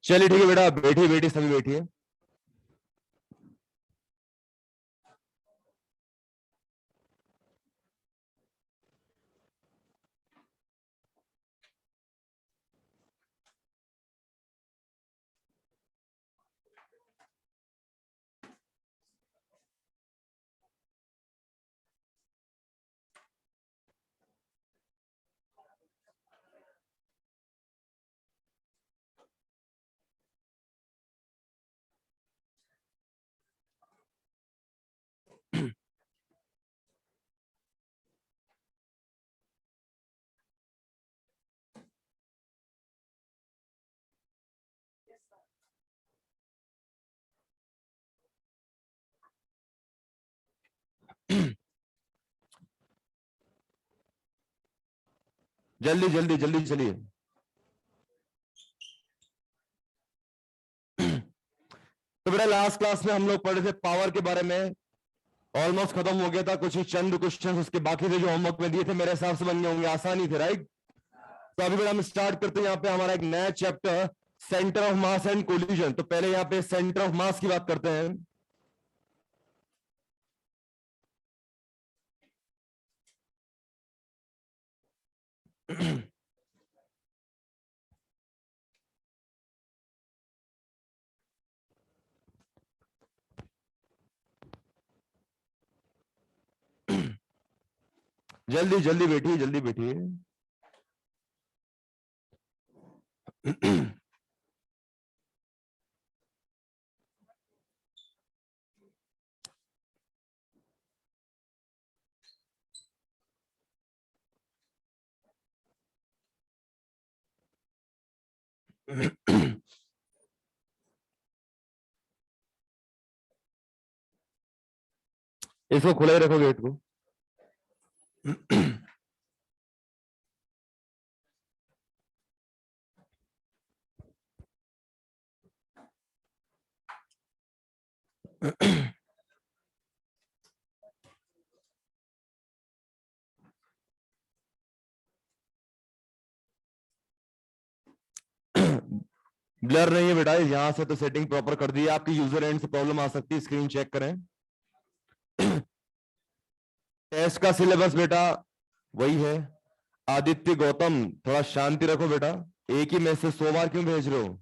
चलिए ठीक है बेटा, बैठिए बैठिए, सभी बैठिए। जल्दी जल्दी जल्दी चलिए। तो बेटा लास्ट क्लास में हम लोग पढ़े थे पावर के बारे में, ऑलमोस्ट खत्म हो गया था। कुछ ही चंद क्वेश्चंस उसके बाकी थे जो होमवर्क में दिए थे, मेरे हिसाब से बन गए होंगे, आसानी थे, राइट। तो अभी बेटा हम स्टार्ट करते हैं यहाँ पे हमारा एक नया chapter, centre of mass and collision. तो पहले यहाँ पे सेंटर ऑफ मास की बात करते हैं। जल्दी जल्दी बैठिए, जल्दी बैठिए। इसको खुला ही रखो गेट को। ब्लर नहीं है बेटा, यहां से तो सेटिंग प्रॉपर कर दी है। आपकी यूजर एंड से प्रॉब्लम आ सकती है, स्क्रीन चेक करें। टेस्ट का सिलेबस बेटा वही है। आदित्य गौतम, थोड़ा शांति रखो बेटा। एक ही मैसेज 100 बार क्यों भेज रहे हो?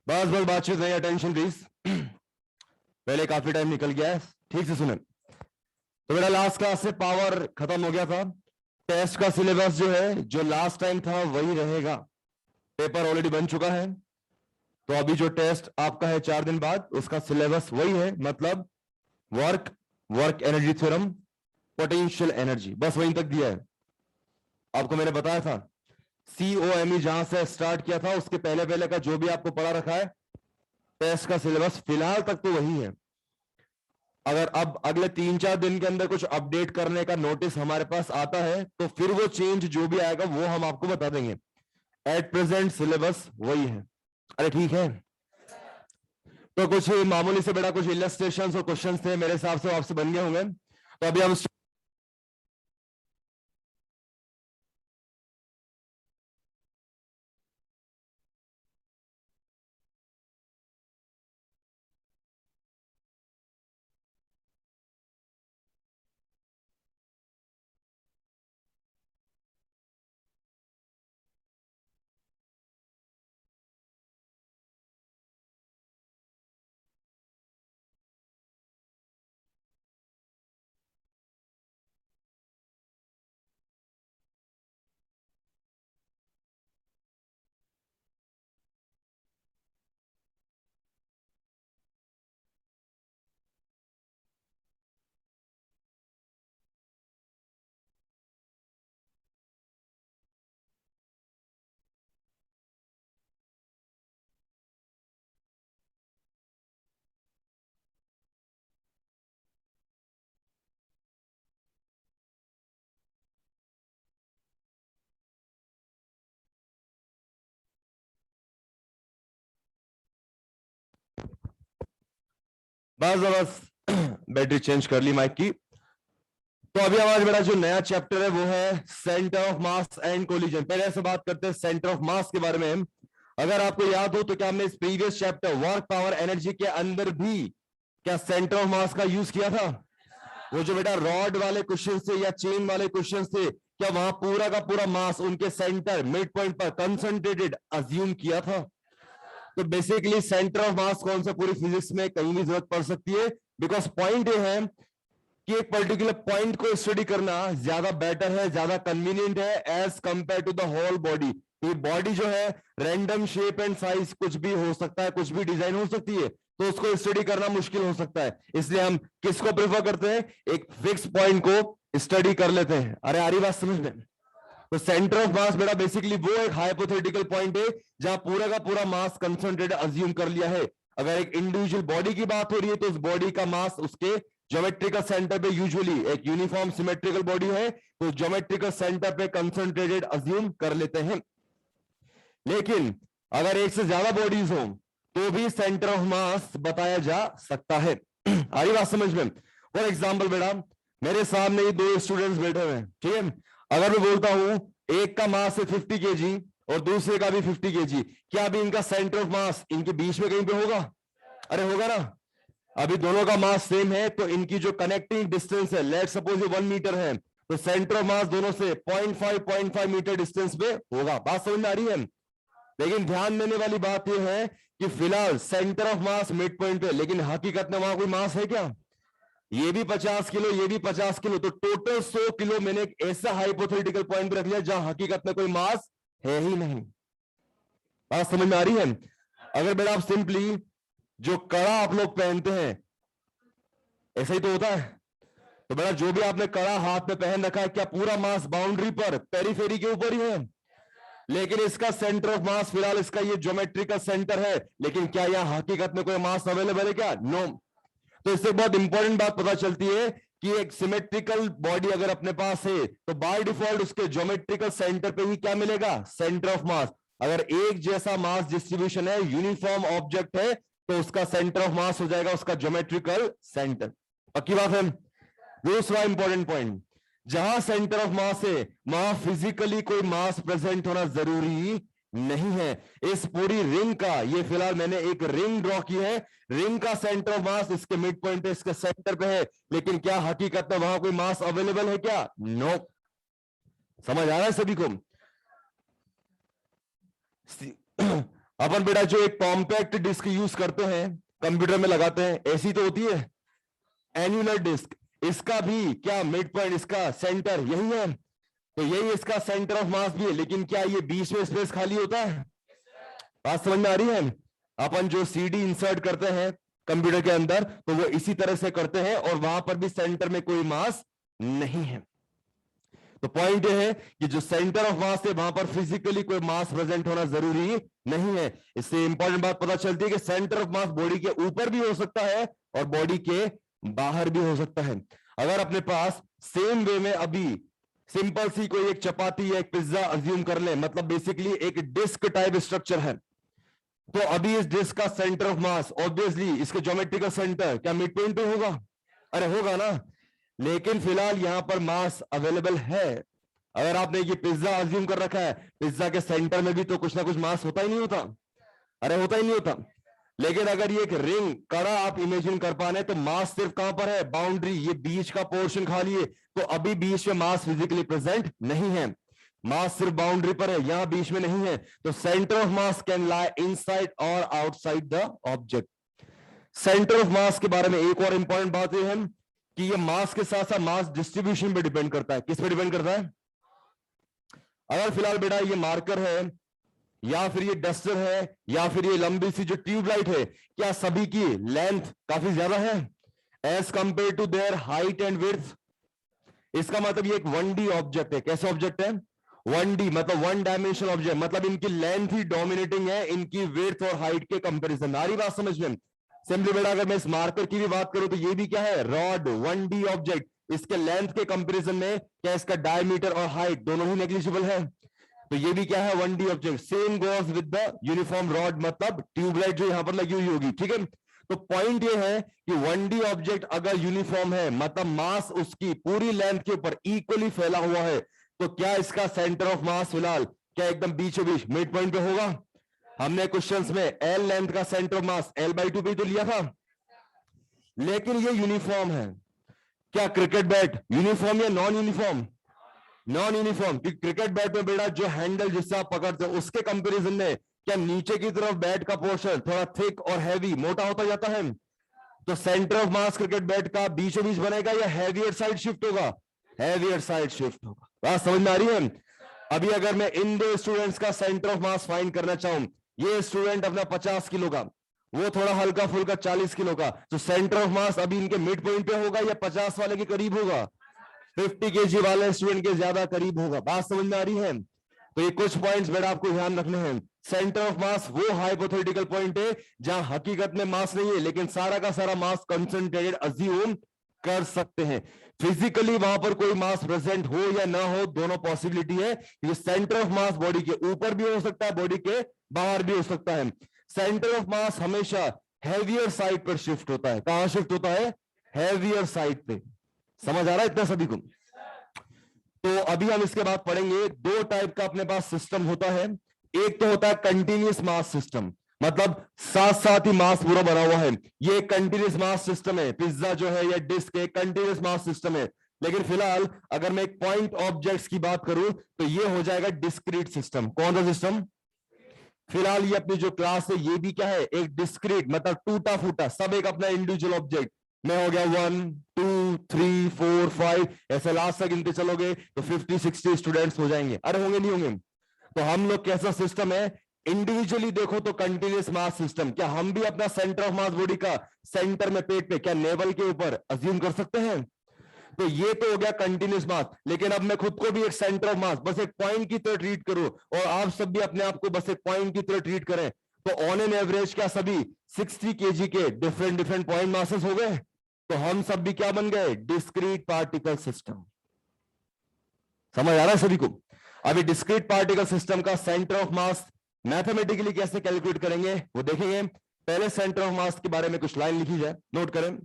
बस बस बातचीत नहीं, अटेंशन प्लीज। पहले काफी टाइम निकल गया है, ठीक से सुने। तो मेरा लास्ट क्लास से पावर खत्म हो गया था। टेस्ट का सिलेबस जो है, जो लास्ट टाइम था वही रहेगा। पेपर ऑलरेडी बन चुका है। तो अभी जो टेस्ट आपका है 4 दिन बाद, उसका सिलेबस वही है। मतलब work, work energy theorem, potential energy, बस वहीं तक दिया है। आपको मैंने बताया था COME जहां से स्टार्ट किया था, उसके पहले पहले का जो भी आपको पढ़ा रखा है, टेस्ट का सिलेबस फिलहाल तक तो वही है। अगर अब अगले 3-4 दिन के अंदर कुछ अपडेट करने का नोटिस हमारे पास आता है, तो फिर वो चेंज जो भी आएगा वो हम आपको बता देंगे। एट प्रेजेंट सिलेबस वही है। अरे ठीक है। तो कुछ मामूली से बड़ा कुछ इलस्ट्रेशन और क्वेश्चंस थे, मेरे हिसाब से आपसे बन गए होंगे। तो अभी हम बस बैटरी चेंज कर ली माइक की। तो अभी हमारा बेटा जो नया चैप्टर है वो है centre of mass and collision. पहले से बात करते हैं सेंटर ऑफ मास के बारे में। अगर आपको याद हो तो क्या हमने इस previous chapter work power energy के अंदर भी क्या सेंटर ऑफ मास का यूज किया था? वो जो बेटा रॉड वाले क्वेश्चन थे या चेन वाले क्वेश्चन थे, क्या वहां पूरा का पूरा मास उनके सेंटर मिड पॉइंट पर कंसंट्रेटेड अज्यूम किया था? तो बेसिकली सेंटर ऑफ मास कौन सा पूरी फिजिक्स में कहीं भी जरूरत पड़ सकती है, बिकॉज पॉइंट ये है कि एक पर्टिकुलर पॉइंट को स्टडी करना ज्यादा बेटर है, ज्यादा कन्वीनियंट है as compare to the whole body. तो बॉडी जो है रैंडम शेप एंड साइज कुछ भी हो सकता है, कुछ भी डिजाइन हो सकती है, तो उसको स्टडी करना मुश्किल हो सकता है। इसलिए हम किसको प्रेफर करते हैं? एक फिक्स पॉइंट को स्टडी कर लेते हैं। अरे आ रही बात समझ में? तो सेंटर ऑफ मास बेटा बेसिकली वो एक हाइपोथेटिकल पॉइंट है जहां पूरा का पूरा मास कंसंट्रेटेड अज्यूम कर लिया है। अगर एक इंडिविजुअल बॉडी की बात हो रही है तो उस बॉडी का मास उसके ज्योमेट्रिकल सेंटर पे, यूजुअली एक यूनिफॉर्म सिमेट्रिकल बॉडी है तो ज्योमेट्रिकल सेंटर पे कंसंट्रेटेड अज्यूम कर लेते हैं। लेकिन अगर एक से ज्यादा बॉडीज हो तो भी सेंटर ऑफ मास बताया जा सकता है। आई बात समझ में? फॉर एग्जाम्पल बेटा मेरे सामने ये दो स्टूडेंट्स बैठे हुए हैं, ठीक है। अगर मैं बोलता हूं एक का मास है 50 kg और दूसरे का भी 50 kg, क्या अभी इनका सेंटर ऑफ मास इनके बीच में कहीं पे होगा? अरे होगा ना। अभी दोनों का मास सेम है तो इनकी जो कनेक्टिंग डिस्टेंस है, लेट सपोज ये 1 मीटर है, तो सेंटर ऑफ मास दोनों से 0.5 मीटर डिस्टेंस पे होगा। बात समझ में आ रही है? लेकिन ध्यान देने वाली बात यह है कि फिलहाल centre of mass mid point पे, लेकिन हकीकत में वहां कोई मास है क्या? ये भी 50 किलो, ये भी 50 किलो, तो टोटल 100 किलो मैंने एक ऐसा हाइपोथेटिकल पॉइंट पे रख लिया जहां हकीकत में कोई मास है ही नहीं। बात समझ में आ रही है? अगर बेटा आप सिंपली जो कड़ा आप लोग पहनते हैं ऐसा ही तो होता है, तो बेटा जो भी आपने कड़ा हाथ में पहन रखा है क्या पूरा मास बाउंड्री पर, पेरीफेरी के ऊपर ही है? लेकिन इसका सेंटर ऑफ मास फिलहाल इसका ये ज्योमेट्रिकल सेंटर है, लेकिन क्या यहां हकीकत में कोई मास अवेलेबल है क्या? नो। तो इससे बहुत इंपॉर्टेंट बात पता चलती है कि एक सिमेट्रिकल बॉडी अगर अपने पास है तो बाय डिफॉल्ट उसके ज्योमेट्रिकल सेंटर पे ही क्या मिलेगा? सेंटर ऑफ मास। अगर एक जैसा मास डिस्ट्रीब्यूशन है, यूनिफॉर्म ऑब्जेक्ट है, तो उसका सेंटर ऑफ मास हो जाएगा उसका ज्योमेट्रिकल सेंटर। पक्की बात है? दूसरा इंपॉर्टेंट पॉइंट, जहां सेंटर ऑफ मास है वहां फिजिकली कोई मास प्रेजेंट होना जरूरी नहीं है। इस पूरी रिंग का, ये फिलहाल मैंने एक रिंग ड्रॉ की है, रिंग का सेंटर ऑफ मास इसके मिड पॉइंट पे, इसके सेंटर पे है, लेकिन क्या हकीकत में वहां कोई मास अवेलेबल है क्या? नो। समझ आ रहा है सभी को? अपन बेटा जो एक कॉम्पैक्ट डिस्क यूज करते हैं, कंप्यूटर में लगाते हैं, ऐसी तो होती है एन्युलर डिस्क। इसका भी क्या मिड पॉइंट, इसका सेंटर यही है, तो यही इसका सेंटर ऑफ मास भी है। लेकिन क्या ये बीच में स्पेस खाली होता है? बात समझ में आ रही है? अपन जो सीडी इंसर्ट करते हैं कंप्यूटर के अंदर तो वो इसी तरह से करते हैं और वहां पर भी सेंटर में कोई मास नहीं है। तो पॉइंट ये है कि जो सेंटर ऑफ मास है वहां पर फिजिकली कोई मास प्रेजेंट होना जरूरी नहीं है। इससे इंपॉर्टेंट बात पता चलती है कि सेंटर ऑफ मास बॉडी के ऊपर भी हो सकता है और बॉडी के बाहर भी हो सकता है। अगर अपने पास सेम वे में अभी सिंपल सी कोई एक चपाती या एक पिज्जा अज्यूम कर ले, मतलब बेसिकली एक डिस्क टाइप स्ट्रक्चर है, तो अभी इस डिस्क का सेंटर ऑफ मास ऑब्वियसली इसके ज्योमेट्रिकल सेंटर क्या मिड पॉइंट पे होगा? अरे होगा ना। लेकिन फिलहाल यहां पर मास अवेलेबल है। अगर आपने ये पिज्जा अज्यूम कर रखा है, पिज्जा के सेंटर में भी तो कुछ ना कुछ मास होता ही नहीं होता? अरे होता ही नहीं होता। लेकिन अगर ये एक रिंग कड़ा आप इमेजिन कर पा रहे हैं तो मास सिर्फ कहां पर है? बाउंड्री, ये बीच का पोर्शन खाली है, तो अभी बीच में मास फिजिकली प्रेजेंट नहीं है। मास सिर्फ बाउंड्री पर है, यहां बीच में नहीं है। तो centre of mass can lie inside और outside the object. Centre of mass के बारे में एक और इंपॉर्टेंट बात यह है कि ये मास के साथ साथ मास डिस्ट्रीब्यूशन पे डिपेंड करता है। किस पे डिपेंड करता है? अगर फिलहाल बेटा ये मार्कर है या फिर ये डस्टर है या फिर ये लंबी सी जो ट्यूबलाइट है, क्या सभी की लेंथ काफी ज्यादा है as compare to their height and width? इसका मतलब ये एक 1D ऑब्जेक्ट है। कैसे ऑब्जेक्ट है? 1D मतलब 1 डायमेंशनल ऑब्जेक्ट, मतलब इनकी लेंथ ही डोमिनेटिंग है इनकी विड्थ और हाइट के कंपैरिजन। आ रही बात समझ में? सिंपली बेटा अगर मैं इस मार्कर की भी बात करूं तो ये भी क्या है? Rod, 1D object. इसके लेंथ के कंपैरिजन में क्या इसका डायमीटर और हाइट दोनों ही नेग्लिजिबल है, तो ये भी क्या है? 1D object. Same goes with the uniform rod, मतलब ट्यूबलाइट जो यहां पर लगी हुई होगी, ठीक है। तो पॉइंट ये है कि 1D ऑब्जेक्ट अगर यूनिफॉर्म है, मतलब मास उसकी पूरी लेंथ के ऊपर इक्वली फैला हुआ है, तो क्या इसका सेंटर ऑफ मास फिलहाल क्या एकदम बीचों बीच मिड पॉइंट पे होगा? हमने क्वेश्चंस में एल लेंथ का सेंटर ऑफ मास L/2 पे तो लिया था, लेकिन ये यूनिफॉर्म है। क्या क्रिकेट बैट यूनिफॉर्म या नॉन यूनिफॉर्म? नॉन यूनिफॉर्म, क्योंकि क्रिकेट बैट में बेटा जो हैंडल जिससे आप पकड़ते हो उसके कंपैरिजन में क्या नीचे की तरफ बैट का पोर्शन थोड़ा थिक और हैवी मोटा होता जाता है? तो centre of mass cricket bat का बीचों बीच बनेगा या हैवियर साइड शिफ्ट होगा? हैवियर साइड शिफ्ट होगा। बात समझ में आ रही है? अभी अगर मैं इन दो स्टूडेंट्स का सेंटर ऑफ मास फाइंड करना चाहूं, ये स्टूडेंट अपना 50 किलो का, वो थोड़ा हल्का फुल्का 40 किलो का, तो सेंटर ऑफ मास अभी इनके मिड पॉइंट पे होगा या 50 वाले के करीब होगा? 50 केजी वाले स्टूडेंट के ज्यादा करीब होगा। बात समझ में आ रही है? तो ये कुछ पॉइंट्स बेटा आपको ध्यान रखने हैं। सेंटर ऑफ मास वो हाइपोथेटिकल पॉइंट है जहां हकीकत में मास नहीं है, लेकिन सारा का सारा मास कंसंट्रेटेड अज्यूम कर सकते हैं। फिजिकली वहां पर कोई मास प्रेजेंट हो या ना हो, दोनों पॉसिबिलिटी है, क्योंकि सेंटर ऑफ मास बॉडी के ऊपर भी हो सकता है, बॉडी के बाहर भी हो सकता है। सेंटर ऑफ मास हमेशा हैवियर साइड पर शिफ्ट होता है। कहां शिफ्ट होता है? हैवियर साइड पे। समझ आ रहा है इतना सभी को? तो अभी हम इसके बाद पढ़ेंगे, दो टाइप का अपने पास सिस्टम होता है। एक तो होता है कंटिन्यूअस मास सिस्टम, मतलब साथ साथ ही मास पूरा बना हुआ है, ये कंटिन्यूअस मास सिस्टम है। पिज्जा जो है या डिस्क एक कंटिन्यूअस मास सिस्टम है। लेकिन फिलहाल अगर मैं एक पॉइंट ऑब्जेक्ट्स की बात करूं तो ये हो जाएगा डिस्क्रीट सिस्टम। कौन सा सिस्टम? फिलहाल ये अपनी जो क्लास है ये भी क्या है? एक डिस्क्रीट, मतलब टूटा फूटा, सब एक अपना इंडिविजुअल ऑब्जेक्ट में हो गया। 1 2 3 4 5 ऐसे लास्ट तक गिनते चलोगे तो 50-60 स्टूडेंट्स हो जाएंगे। अरे होंगे नहीं होंगे? तो हम लोग कैसा सिस्टम है? इंडिविजुअली देखो तो कंटिन्यूअस मास सिस्टम। क्या हम भी अपना सेंटर ऑफ मास बॉडी का सेंटर में पेट पे क्या नेवल के ऊपर अज्यूम कर सकते हैं? तो ये तो हो गया कंटिन्यूअस मास। लेकिन अब मैं खुद को भी एक सेंटर ऑफ मास, बस एक पॉइंट की तरह ट्रीट करूं, और आप सब भी अपने आप को बस एक पॉइंट की तरह ट्रीट करें, तो ऑन एन एवरेज क्या सभी 60 केजी के डिफरेंट डिफरेंट पॉइंट मासेस हो गए? तो हम सब भी क्या बन गए? Discrete particle system. समझ आ रहा है सभी को? अभी डिस्क्रीट पार्टिकल सिस्टम का सेंटर ऑफ मास मैथमेटिकली कैसे कैलकुलेट करेंगे वो देखेंगे। पहले सेंटर ऑफ मास के बारे में कुछ लाइन लिखी जाए, नोट करें।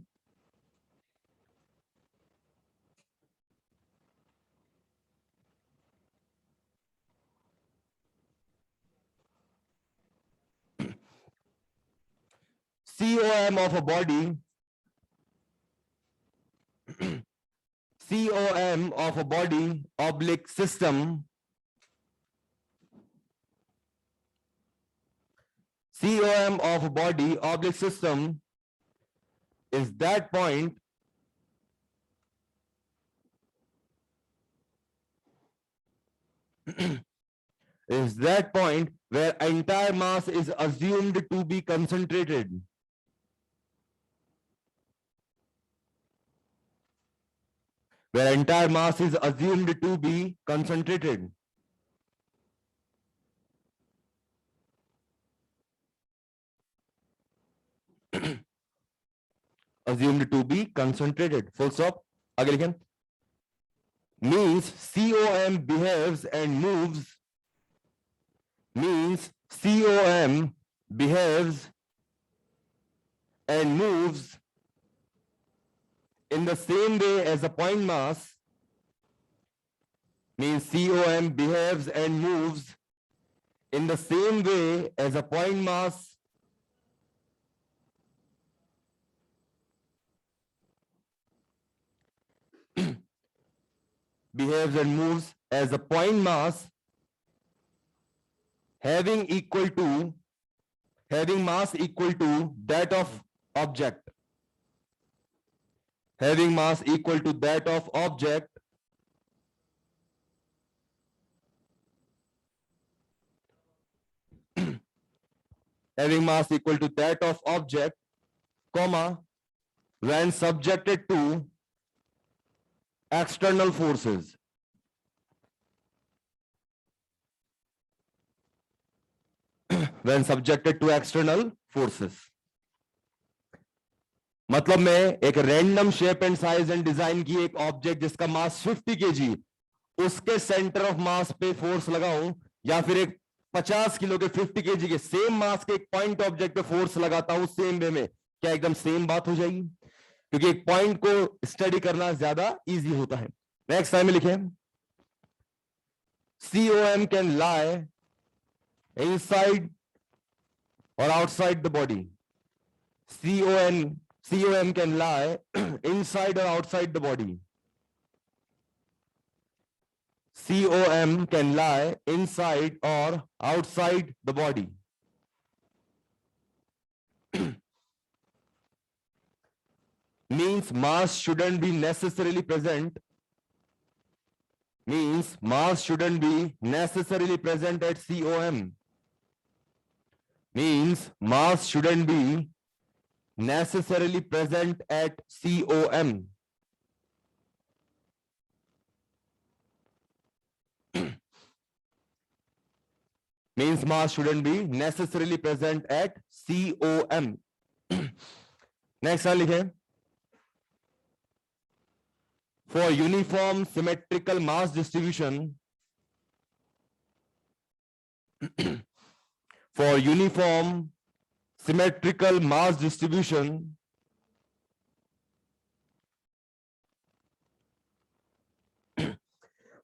COM of a body, COM of a body oblique system, COM of a body oblique system is that point is that point where entire mass is assumed to be concentrated. Where entire mass is assumed to be concentrated. Assumed to be concentrated. Full stop. आगे लिखें. Means COM behaves and moves. Means COM behaves and moves in the same way as a point mass. Means COM behaves and moves in the same way as a point mass behaves and moves as a point mass having mass equal to that of object. Having mass equal to that of object having mass equal to that of object, comma, when subjected to external forces. When subjected to external forces. मतलब मैं एक random shape and size and design की एक object जिसका मास 50 KG, उसके centre of मास पे force लगाऊं, या फिर एक 50 किलो के 50 केजी के सेम मास के एक पॉइंट ऑब्जेक्ट पे फोर्स लगाता हूं सेम वे में, क्या एकदम सेम बात हो जाएगी? क्योंकि एक पॉइंट को स्टडी करना ज्यादा इजी होता है। नेक्स्ट टाइम में लिखें, COM कैन लाई इनसाइड और outside the body. COM can lie inside or outside the body. COM can lie inside or outside the body. Means mass shouldn't be necessarily present. Means mass shouldn't be necessarily present at COM. Means mass shouldn't be necessarily present at COM. Means mass shouldn't be necessarily present at COM. Next one लिखें, for uniform symmetrical mass distribution, for uniform symmetrical mass distribution,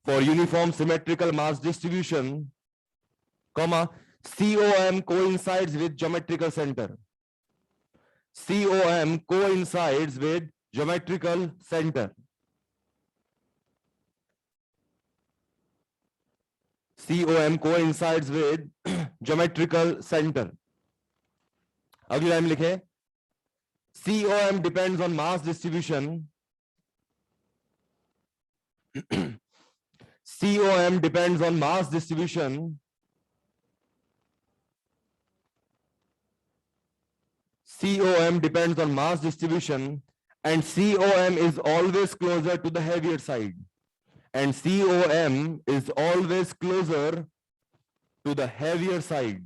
for uniform symmetrical mass distribution, comma, COM coincides with geometrical center. COM coincides with geometrical center. COM coincides with geometrical center. अगली line लिखे, COM depends on mass distribution. COM depends on mass distribution. COM depends on mass distribution, and COM is always closer to the heavier side. And COM is always closer to the heavier side.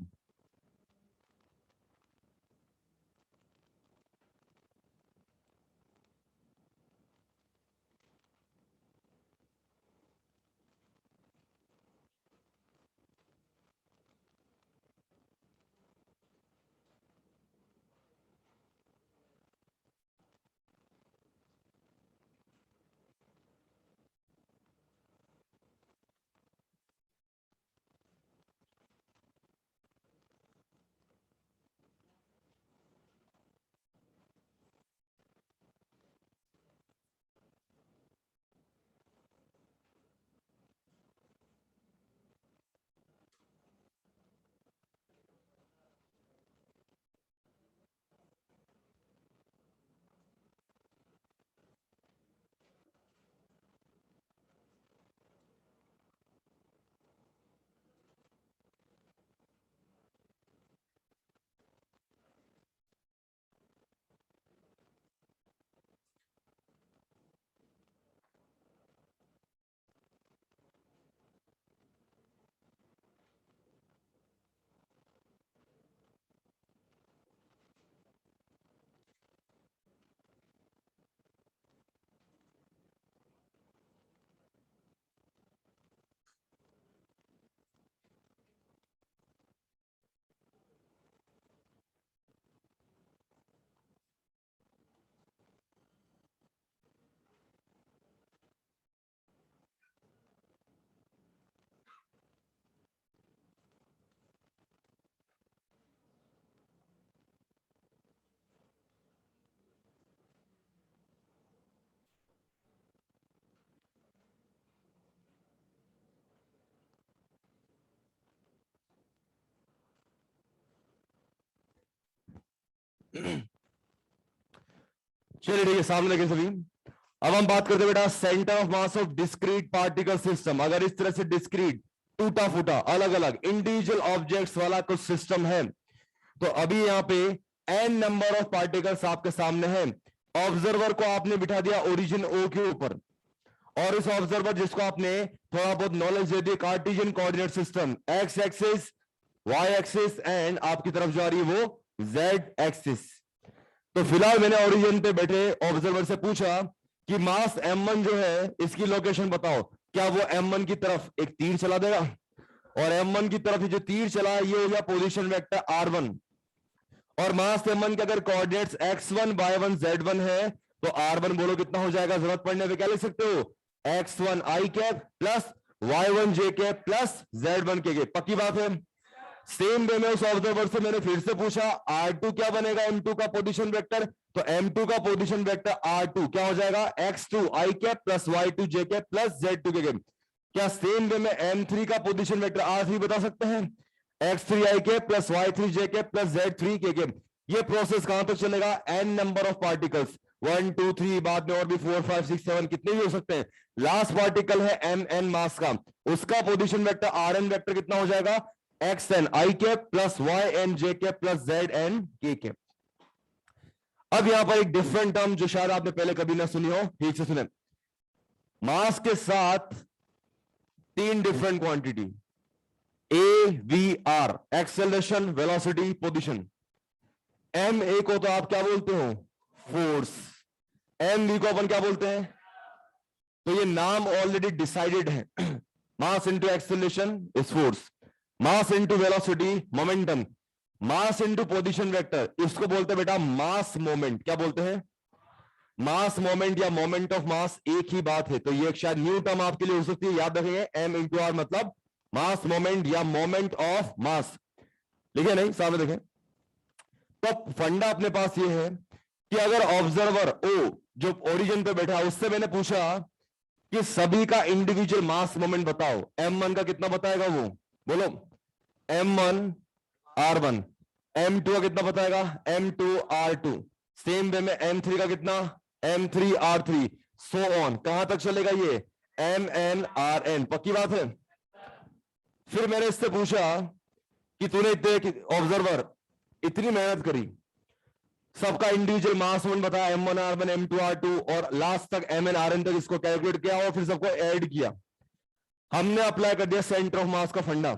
चलिए ठीक है, सामने देखें सभी। अब हम बात करते हैं बेटा centre of mass of discrete particle system. अगर इस तरह से डिस्क्रीट टूटा फूटा अलग अलग इंडिविजुअल ऑब्जेक्ट्स वाला कुछ सिस्टम है, तो अभी यहाँ पे n नंबर ऑफ पार्टिकल्स आपके सामने है। ऑब्जर्वर को आपने बिठा दिया ओरिजिन O के ऊपर, और इस ऑब्जर्वर जिसको आपने थोड़ा बहुत नॉलेज दे दी Cartesian coordinate system, X axis, Y axis and आपकी तरफ जो आ रही है वो जेड एक्सिस। तो फिलहाल मैंने ओरिजिन पे बैठे ऑब्जर्वर से पूछा कि मास m1 जो है इसकी लोकेशन बताओ, क्या वो m1 की तरफ एक तीर चला देगा, और m1 की तरफ जो तीर चला ये हो गया पोजीशन वेक्टर r1, और मास m1 के अगर कोऑर्डिनेट्स x1 y1 z1 है तो r1 बोलो कितना हो जाएगा, जरूरत पड़ने पे क्या लिख सकते हो, x1 i cap plus y1 j cap plus z1 के कैप। पक्की बात है। सेम वे में उस ऑब्जर्वर से मैंने फिर से पूछा r2 क्या बनेगा m2 का पोजीशन वेक्टर, तो m2 का पोजीशन वेक्टर r2 क्या हो जाएगा, x2 i cap plus y2 j cap plus z2 K cap. क्या सेम वे में m3 का पोजीशन वेक्टर r3 बता सकते हैं, x3 i cap plus y3 j cap plus z3 के कैप। ये प्रोसेस कहां तक चलेगा, n नंबर ऑफ पार्टिकल्स, 1 2 3, बाद में और भी 4 5 6 7 कितने भी हो सकते हैं। लास्ट पार्टिकल है mn मास का, उसका पोजीशन वेक्टर rn वेक्टर कितना हो जाएगा, xn i cap plus yn j cap plus zn k cap. अब यहां पर एक डिफरेंट टर्म जो शायद आपने पहले कभी ना सुनी हो, ठीक से सुने। मास के साथ 3 different quantity, A V R, acceleration, velocity, position. M A को तो आप क्या बोलते हो, फोर्स। एम वी को अपन क्या बोलते हैं, तो ये नाम ऑलरेडी डिसाइडेड है। Mass into acceleration is force, mass into velocity momentum, mass into position vector, इसको बोलते हैं बेटा मास मोमेंट। क्या बोलते हैं, मास मोमेंट या मोमेंट ऑफ मास, एक ही बात है। तो ये एक शायद न्यू टर्म आपके लिए हो सकती है, याद रखेंगे एम इंटू आर मतलब मास मोमेंट या मोमेंट ऑफ मास। लिखे नहीं, सामने देखें। तो फंडा अपने पास ये है कि अगर ऑब्जर्वर ओ जो ओरिजिन पे बैठा, उससे मैंने पूछा कि सभी का इंडिविजुअल मास मोमेंट बताओ, m1 का कितना बताएगा वो, बोलो m1 r1, m2 का कितना बताएगा, m2 r2, सेम वे में m3 का कितना, m3 r3, सो ऑन। कहां तक चलेगा ये, mn rn। पक्की बात है। फिर मैंने इससे पूछा कि तूने इतने ऑब्जर्वर इतनी मेहनत करी, सबका इंडिविजुअल मास मोमेंट बताया, m1 r1 m2 r2 और लास्ट तक mn rn तक इसको कैलकुलेट किया और फिर सबको ऐड किया। हमने अप्लाई कर दिया सेंटर ऑफ मास का फंडा।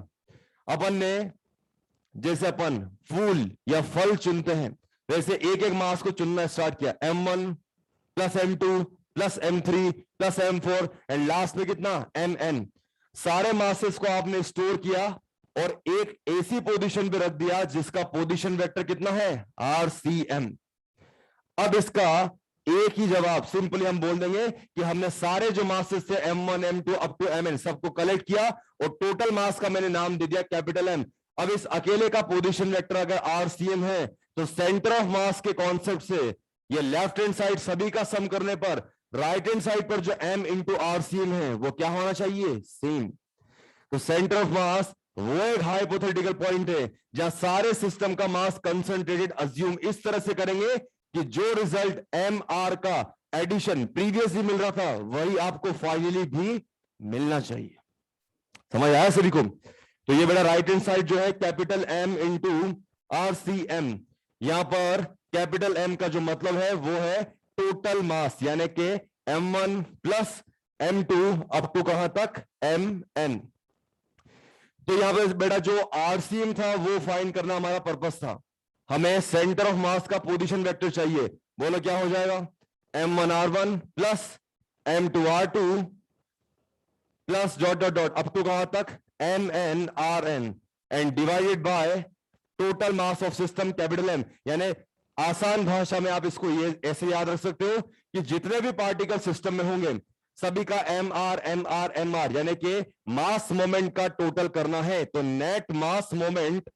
अपन ने जैसे अपन फूल या फल चुनते हैं वैसे एक एक मास को चुनना स्टार्ट किया, m1 plus m2 plus m3 plus m4 and last में कितना, mn। सारे मासेस को आपने स्टोर किया और एक ऐसी पोजीशन पे रख दिया जिसका पोजीशन वेक्टर कितना है, RCM। अब इसका एक ही जवाब सिंपली हम बोल देंगे कि हमने सारे जो मासेस थे m1 m2 up to mn सबको कलेक्ट किया और टोटल मास का मैंने नाम दे दिया कैपिटल M। अब इस अकेले का पोजीशन वेक्टर अगर RCM है तो सेंटर ऑफ मास के कॉन्सेप्ट से ये लेफ्ट हैंड साइड सभी का सम करने पर राइट हैंड साइड पर जो m इंटू RCM है वो क्या होना चाहिए, सेम। तो सेंटर ऑफ मास वो एक हाइपोथेटिकल पॉइंट है जहां सारे सिस्टम का मास कंसंट्रेटेड अज्यूम इस तरह से करेंगे कि जो रिजल्ट mr का एडिशन प्रीवियसली मिल रहा था वही आपको फाइनली भी मिलना चाहिए। समझ आया सभी को। तो ये बेटा राइट हैंड साइड जो है कैपिटल M इंटू RCM, यहां पर कैपिटल M का जो मतलब है वो है टोटल मास, यानी कि m1 plus m2 up to कहां तक, mn। तो यहां पे बेटा जो RCM था वो फाइंड करना हमारा पर्पस था। हमें सेंटर ऑफ मास का पोजीशन वेक्टर चाहिए। बोलो क्या हो जाएगा, m1 r1 plus m2 r2 plus dot dot dot up to कहां तक, mn rn and divided by total mass of system capital M। यानी आसान भाषा में आप इसको ये ऐसे याद रख सकते हो कि जितने भी पार्टिकल सिस्टम में होंगे सभी का mr यानी कि मास मोमेंट का टोटल करना है। तो net mass moment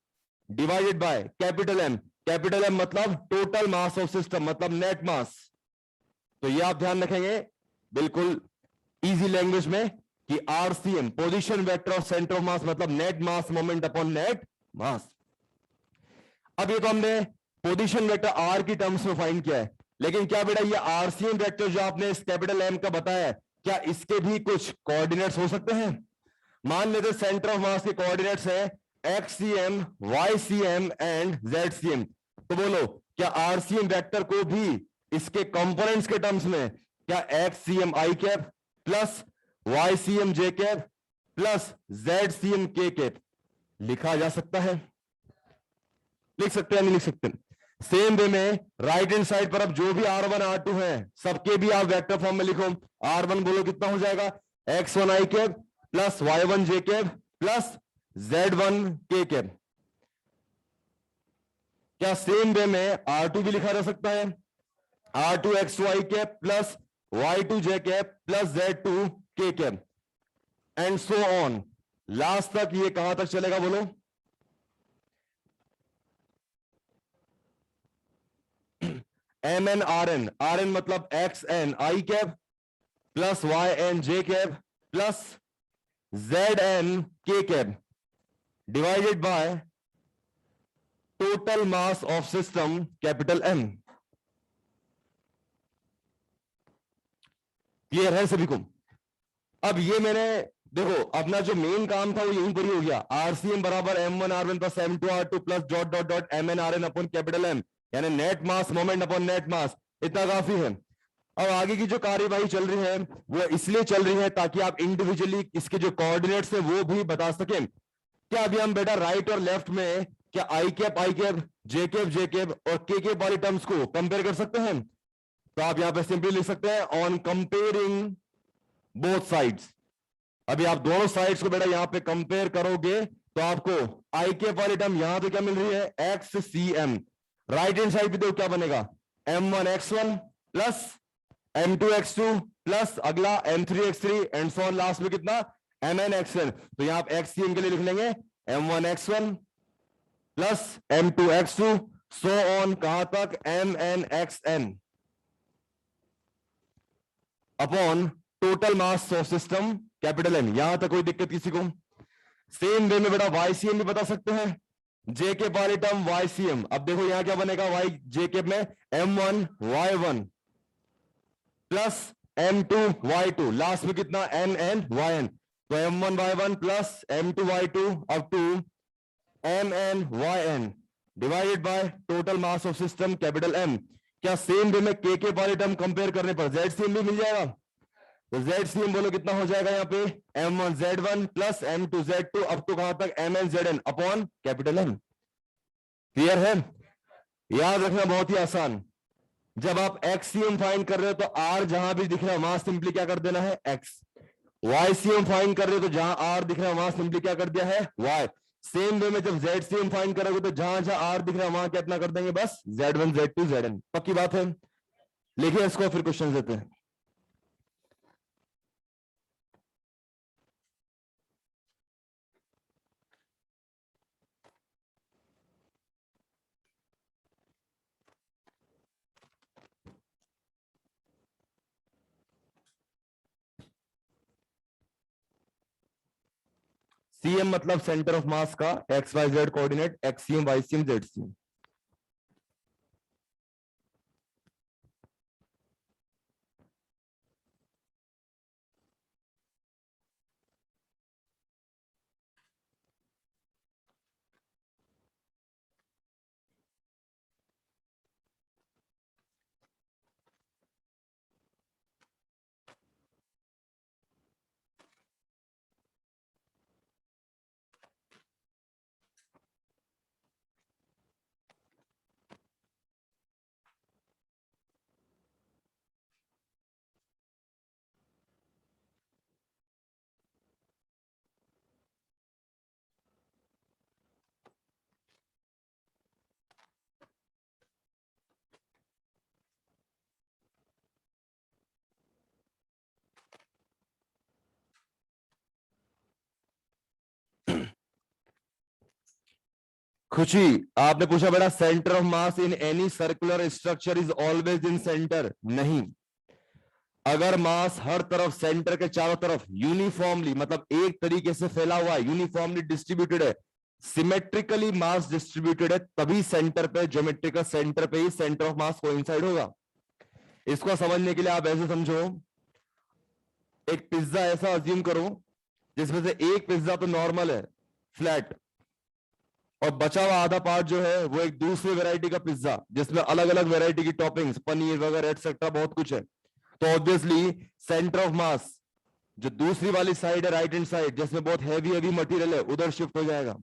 divided by capital M। Capital M मतलब टोटल मास ऑफ सिस्टम मतलब नेट मास। तो ये आप ध्यान रखेंगे बिल्कुल इजी लैंग्वेज में कि RCM position vector of centre of mass मतलब net mass moment upon net mass. अब ये तो हमने पोजीशन वेक्टर R की टर्म्स में फाइंड किया है, लेकिन क्या बेटा ये RCM वेक्टर जो आपने इस कैपिटल M का बताया क्या इसके भी कुछ कोऑर्डिनेट्स हो सकते हैं। मान लेते सेंटर ऑफ मास के कोऑर्डिनेट्स है XCM, YCM एंड ZCM। तो बोलो क्या RCM वेक्टर को भी इसके कंपोनेंट्स के टर्म्स में क्या XCM i cap plus YCM j cap plus ZCM k cap लिखा जा सकता है, लिख सकते हैं नहीं लिख सकते। सेम वे में राइट हैंड साइड पर अब जो भी R1 R2 है सबके भी आप वेक्टर फॉर्म में लिखो। R1 बोलो कितना हो जाएगा, X1 i cap plus Y1 j cap plus Z1 k cap. क्या सेम वे में R2 भी लिखा जा सकता है? R2 X Y cap plus Y2 J cap plus Z2 K cap and so on, last तक ये कहां तक चलेगा बोलो? Mn Rn मतलब Xn I cap plus Yn J cap plus Zn K cap divided by total mass of system capital M। Clear है सभी को? अब ये मैंने देखो अपना जो मेन काम था वो यहीं पर ही हो गया। आरसीएम बराबर M1 R1 plus M2 R2 plus dot dot dot Mn Rn upon capital M, यानी net mass moment upon net mass, इतना काफी है। अब आगे की जो कार्यवाही चल रही है वो इसलिए चल रही है ताकि आप इंडिविजुअली इसके जो कोऑर्डिनेट्स है वो भी बता सकें। क्या अभी हम बेटा राइट और लेफ्ट में क्या आई कैप जे कैप और के वाली टर्म्स को कंपेयर कर सकते हैं? तो आप यहां पे सिंपली लिख सकते हैं ऑन कंपेयरिंग बोथ साइड्स। अभी आप दोनों साइड्स को बेटा यहां पे कंपेयर करोगे तो आपको आई कैप वाली टर्म यहां पे क्या मिल रही है? X C M. Right hand side पे देखो क्या बनेगा? M1 X1 plus M2 X2 plus अगला M3 X3 and so on, last में कितना? Mn Xn। तो यहां आप XCM के लिए लिख लेंगे M1 X1 plus M2 X2 so on, कहां तक? Mn Xn upon total mass of system capital M। यहां तक कोई दिक्कत किसी को? सेम वे में बेटा YCM भी बता सकते हैं, जे के वाली टर्म YCM। अब देखो यहां क्या बनेगा? Y जे के में M1 Y1 plus M2 Y2, last में कितना? Mn Yn। तो M1 Y1 plus M2 Y2 up to Mn Yn divided by total mass of system capital M। क्या सेम वे में के वाली टर्म कंपेयर करने पर ZCM भी मिल जाएगा? तो ZCM बोलो कितना हो जाएगा यहाँ पे? M1 Z1 plus M2 Z2 up to कहां तक? Mn Zn upon capital M। Clear है? याद रखना बहुत ही आसान, जब आप XCM फाइंड कर रहे हो तो R जहां भी दिख रहा है वहां सिंपली क्या कर देना है? X। YCM फाइंड कर रहे हो तो जहां R दिख रहा है वहां सिंपली क्या कर दिया है? Y। सेम वे में जब ZCM फाइंड करोगे तो जहां जहां R दिख रहा है वहां कितना कर देंगे? बस Z1 Z2 Zn। पक्की बात है? लिखिए इसको, फिर क्वेश्चन देते हैं। CM मतलब सेंटर ऑफ मास का XYZ coordinate, XCM YCM ZCM। खुशी, आपने पूछा बेटा centre of mass in any circular structure is always in centre. नहीं, अगर मास हर तरफ सेंटर के चारों तरफ यूनिफॉर्मली मतलब एक तरीके से फैला हुआ है, यूनिफॉर्मली डिस्ट्रीब्यूटेड है, सिमेट्रिकली मास डिस्ट्रीब्यूटेड है, तभी सेंटर पे, ज्योमेट्रिकल सेंटर पे ही सेंटर ऑफ मास कोइंसाइड होगा। इसको समझने के लिए आप ऐसे समझो, एक पिज्जा ऐसा अज्यूम करो जिसमें से एक पिज्जा तो नॉर्मल है, फ्लैट, और बचा हुआ आधा पार्ट जो है वो एक दूसरी वैरायटी का पिज्जा जिसमें अलग अलग वैरायटी की टॉपिंग्स, पनीर वगैरह एटसेट्रा बहुत कुछ है। तो ऑब्वियसली सेंटर ऑफ मास जो दूसरी वाली साइड है, राइट हैंड साइड, जिसमें बहुत हैवी हैवी मटेरियल है, उधर शिफ्ट हो जाएगा।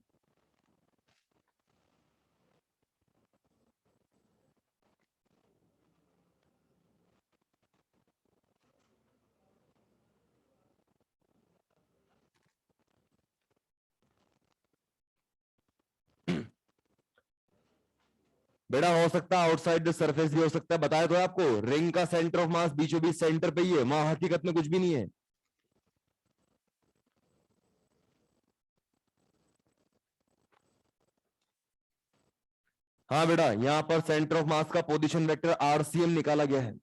बेटा हो सकता है आउटसाइड द सरफेस भी हो सकता है, बताया तो है आपको, रिंग का सेंटर ऑफ मास बीचों बीच सेंटर पे ही है, वहां हकीकत में कुछ भी नहीं है। हाँ बेटा, यहां पर सेंटर ऑफ मास का पोजीशन वेक्टर आरसीएम निकाला गया है।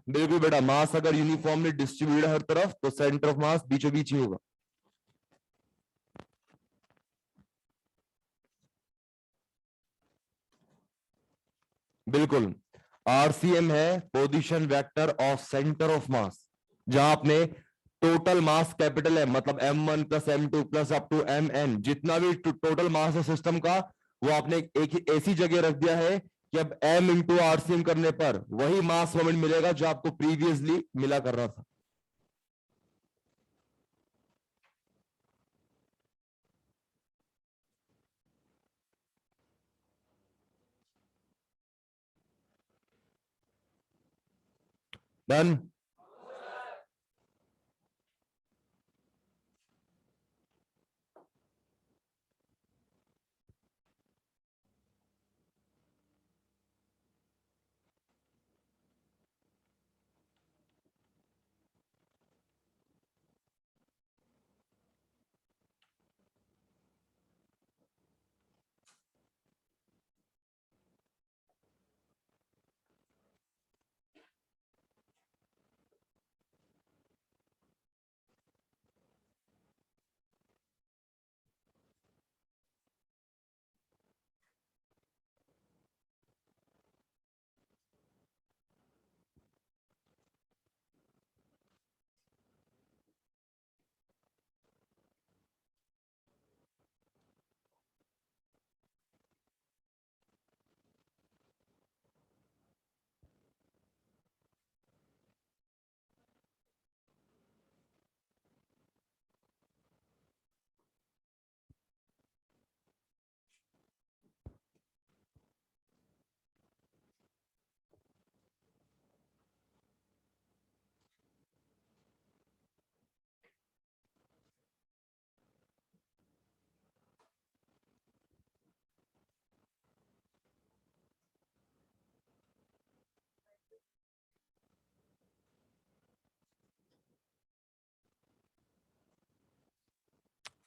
बिल्कुल बेटा, मास अगर यूनिफॉर्मली डिस्ट्रीब्यूटेड हर तरफ तो सेंटर ऑफ मास बीचों बीच ही होगा। बिल्कुल, आरसीएम है position vector of centre of mass, जहां आपने टोटल मास कैपिटल है, मतलब m1 plus m2 plus up to mn, जितना भी टोटल मास है सिस्टम का, वो आपने एक ही ऐसी जगह रख दिया है कि अब m इंटू आरसीएम करने पर वही मास मोमेंट मिलेगा जो आपको प्रीवियसली मिला कर रहा था। डन।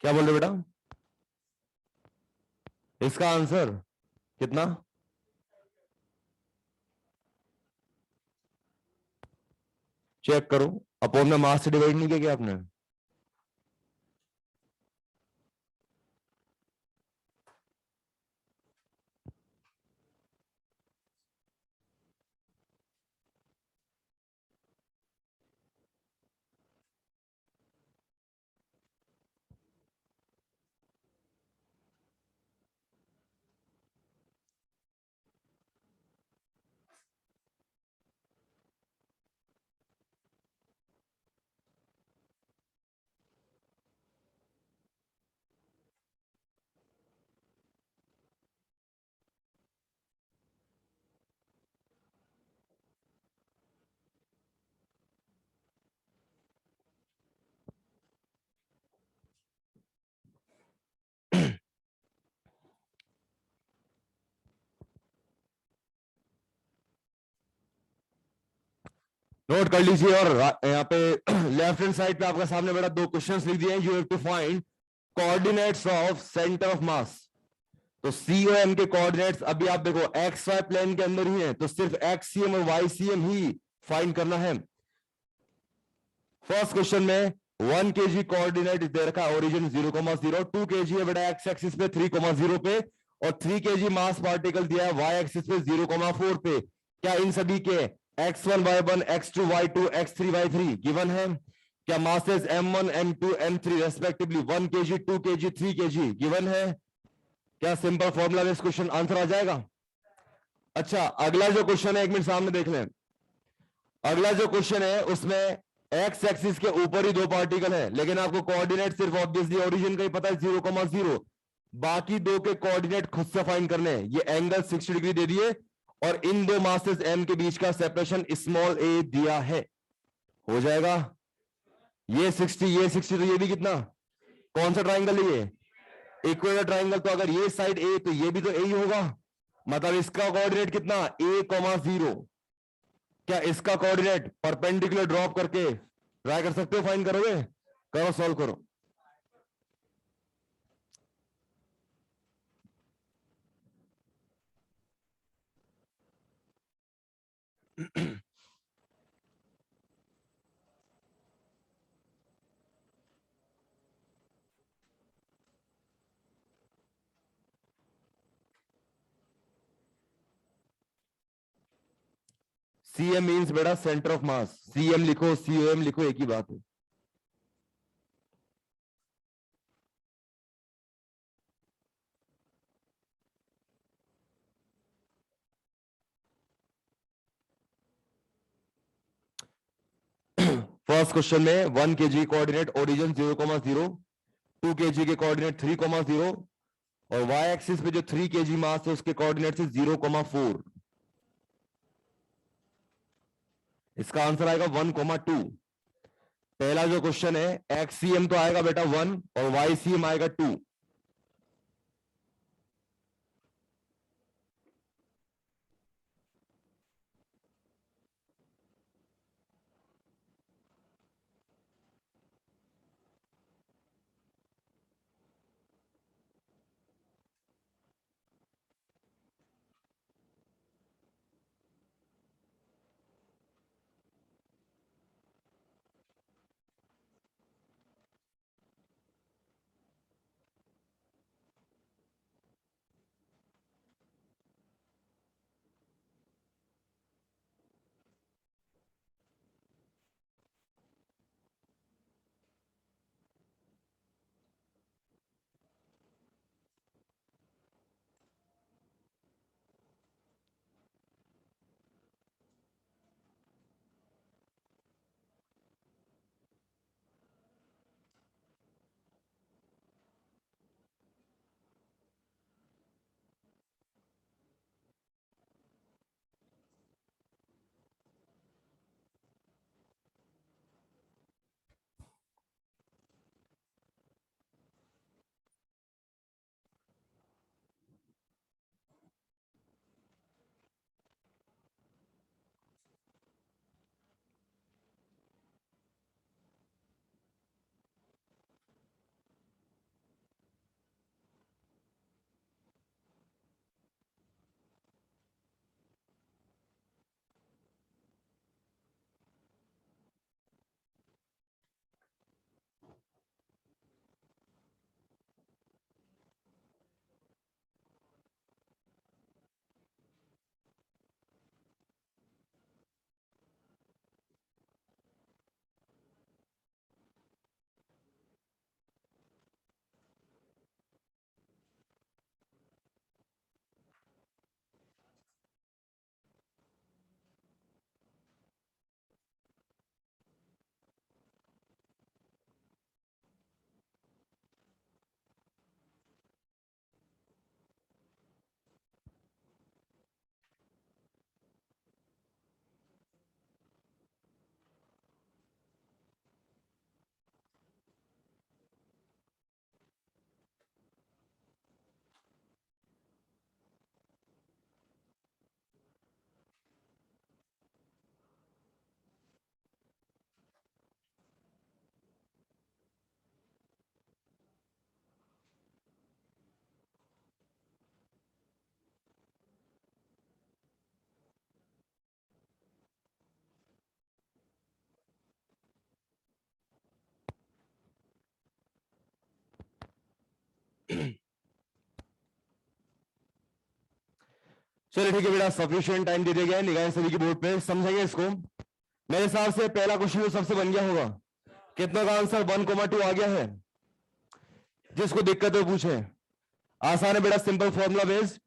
क्या बोल रहे बेटा? इसका आंसर कितना? चेक करो, अपॉन में मास से डिवाइड नहीं किया क्या आपने? नोट कर लीजिए, और यहाँ पे लेफ्ट हैंड साइड पे आपका सामने बेटा दो क्वेश्चंस लिख दिए हैं। You have to find coordinates of centre of mass. तो COM के कोऑर्डिनेट्स अभी आप देखो एक्स वाई प्लेन के अंदर ही है, तो सिर्फ XCM और YCM ही फाइंड करना है। फर्स्ट क्वेश्चन में 1 kg कोऑर्डिनेट दे रखा, ओरिजिन 0,0, 2 kg है बेटा एक्स एक्सिस पे 3,0 पे, और 3 kg मास पार्टिकल दिया है वाई एक्सिस पे 0,4 पे। क्या इन सभी के x1 y1 x2 y2 x3 y3 given है? क्या masses m1 m2 m3 respectively 1 kg 2 kg 3 kg given है? क्या सिंपल फॉर्मूला में इस क्वेश्चन आंसर आ जाएगा? अच्छा, अगला जो क्वेश्चन है 1 मिनट सामने देख लें। अगला जो क्वेश्चन है उसमें एक्स एक्सिस के ऊपर ही दो पार्टिकल है, लेकिन आपको कोऑर्डिनेट सिर्फ ऑब्वियसली ओरिजिन का ही पता है 0,0, बाकी दो के कोऑर्डिनेट खुद से फाइंड करने हैं। ये एंगल 60 डिग्री दे दिए और इन दो मासेस एम के बीच का सेपरेशन स्मॉल ए दिया है, हो जाएगा। ये 60 ये 60, तो ये भी कितना, कौन सा ट्राइंगल है ये? Equator triangle. तो अगर ये साइड ए तो ये भी तो ए ही होगा, मतलब इसका कोऑर्डिनेट कितना a,0। क्या इसका कोऑर्डिनेट परपेंडिकुलर ड्रॉप करके ट्राई कर सकते हो, फाइंड करोगे? करो, सॉल्व करो। CM मीन्स बेटा सेंटर ऑफ मास, CM लिखो COM लिखो एक ही बात है। फर्स्ट क्वेश्चन में 1 kg कोऑर्डिनेट ओरिजिन 0,0, 2 kg के कोऑर्डिनेट 3,0 और y एक्सिस पे जो 3 kg मास है उसके कोऑर्डिनेट से 0,4। इसका आंसर आएगा 1,2। पहला जो क्वेश्चन है XCM तो आएगा बेटा 1 और YCM आएगा 2। चलिए ठीक है बेटा, सफिशिएंट टाइम दे दिया गया है, निगाहें सभी के बोर्ड पे, समझेंगे इसको। मेरे हिसाब से पहला क्वेश्चन तो सबसे बन गया होगा। कितना का आंसर 1,2 आ गया है? जिसको दिक्कत है पूछे। आसान है बेटा, simple formula based.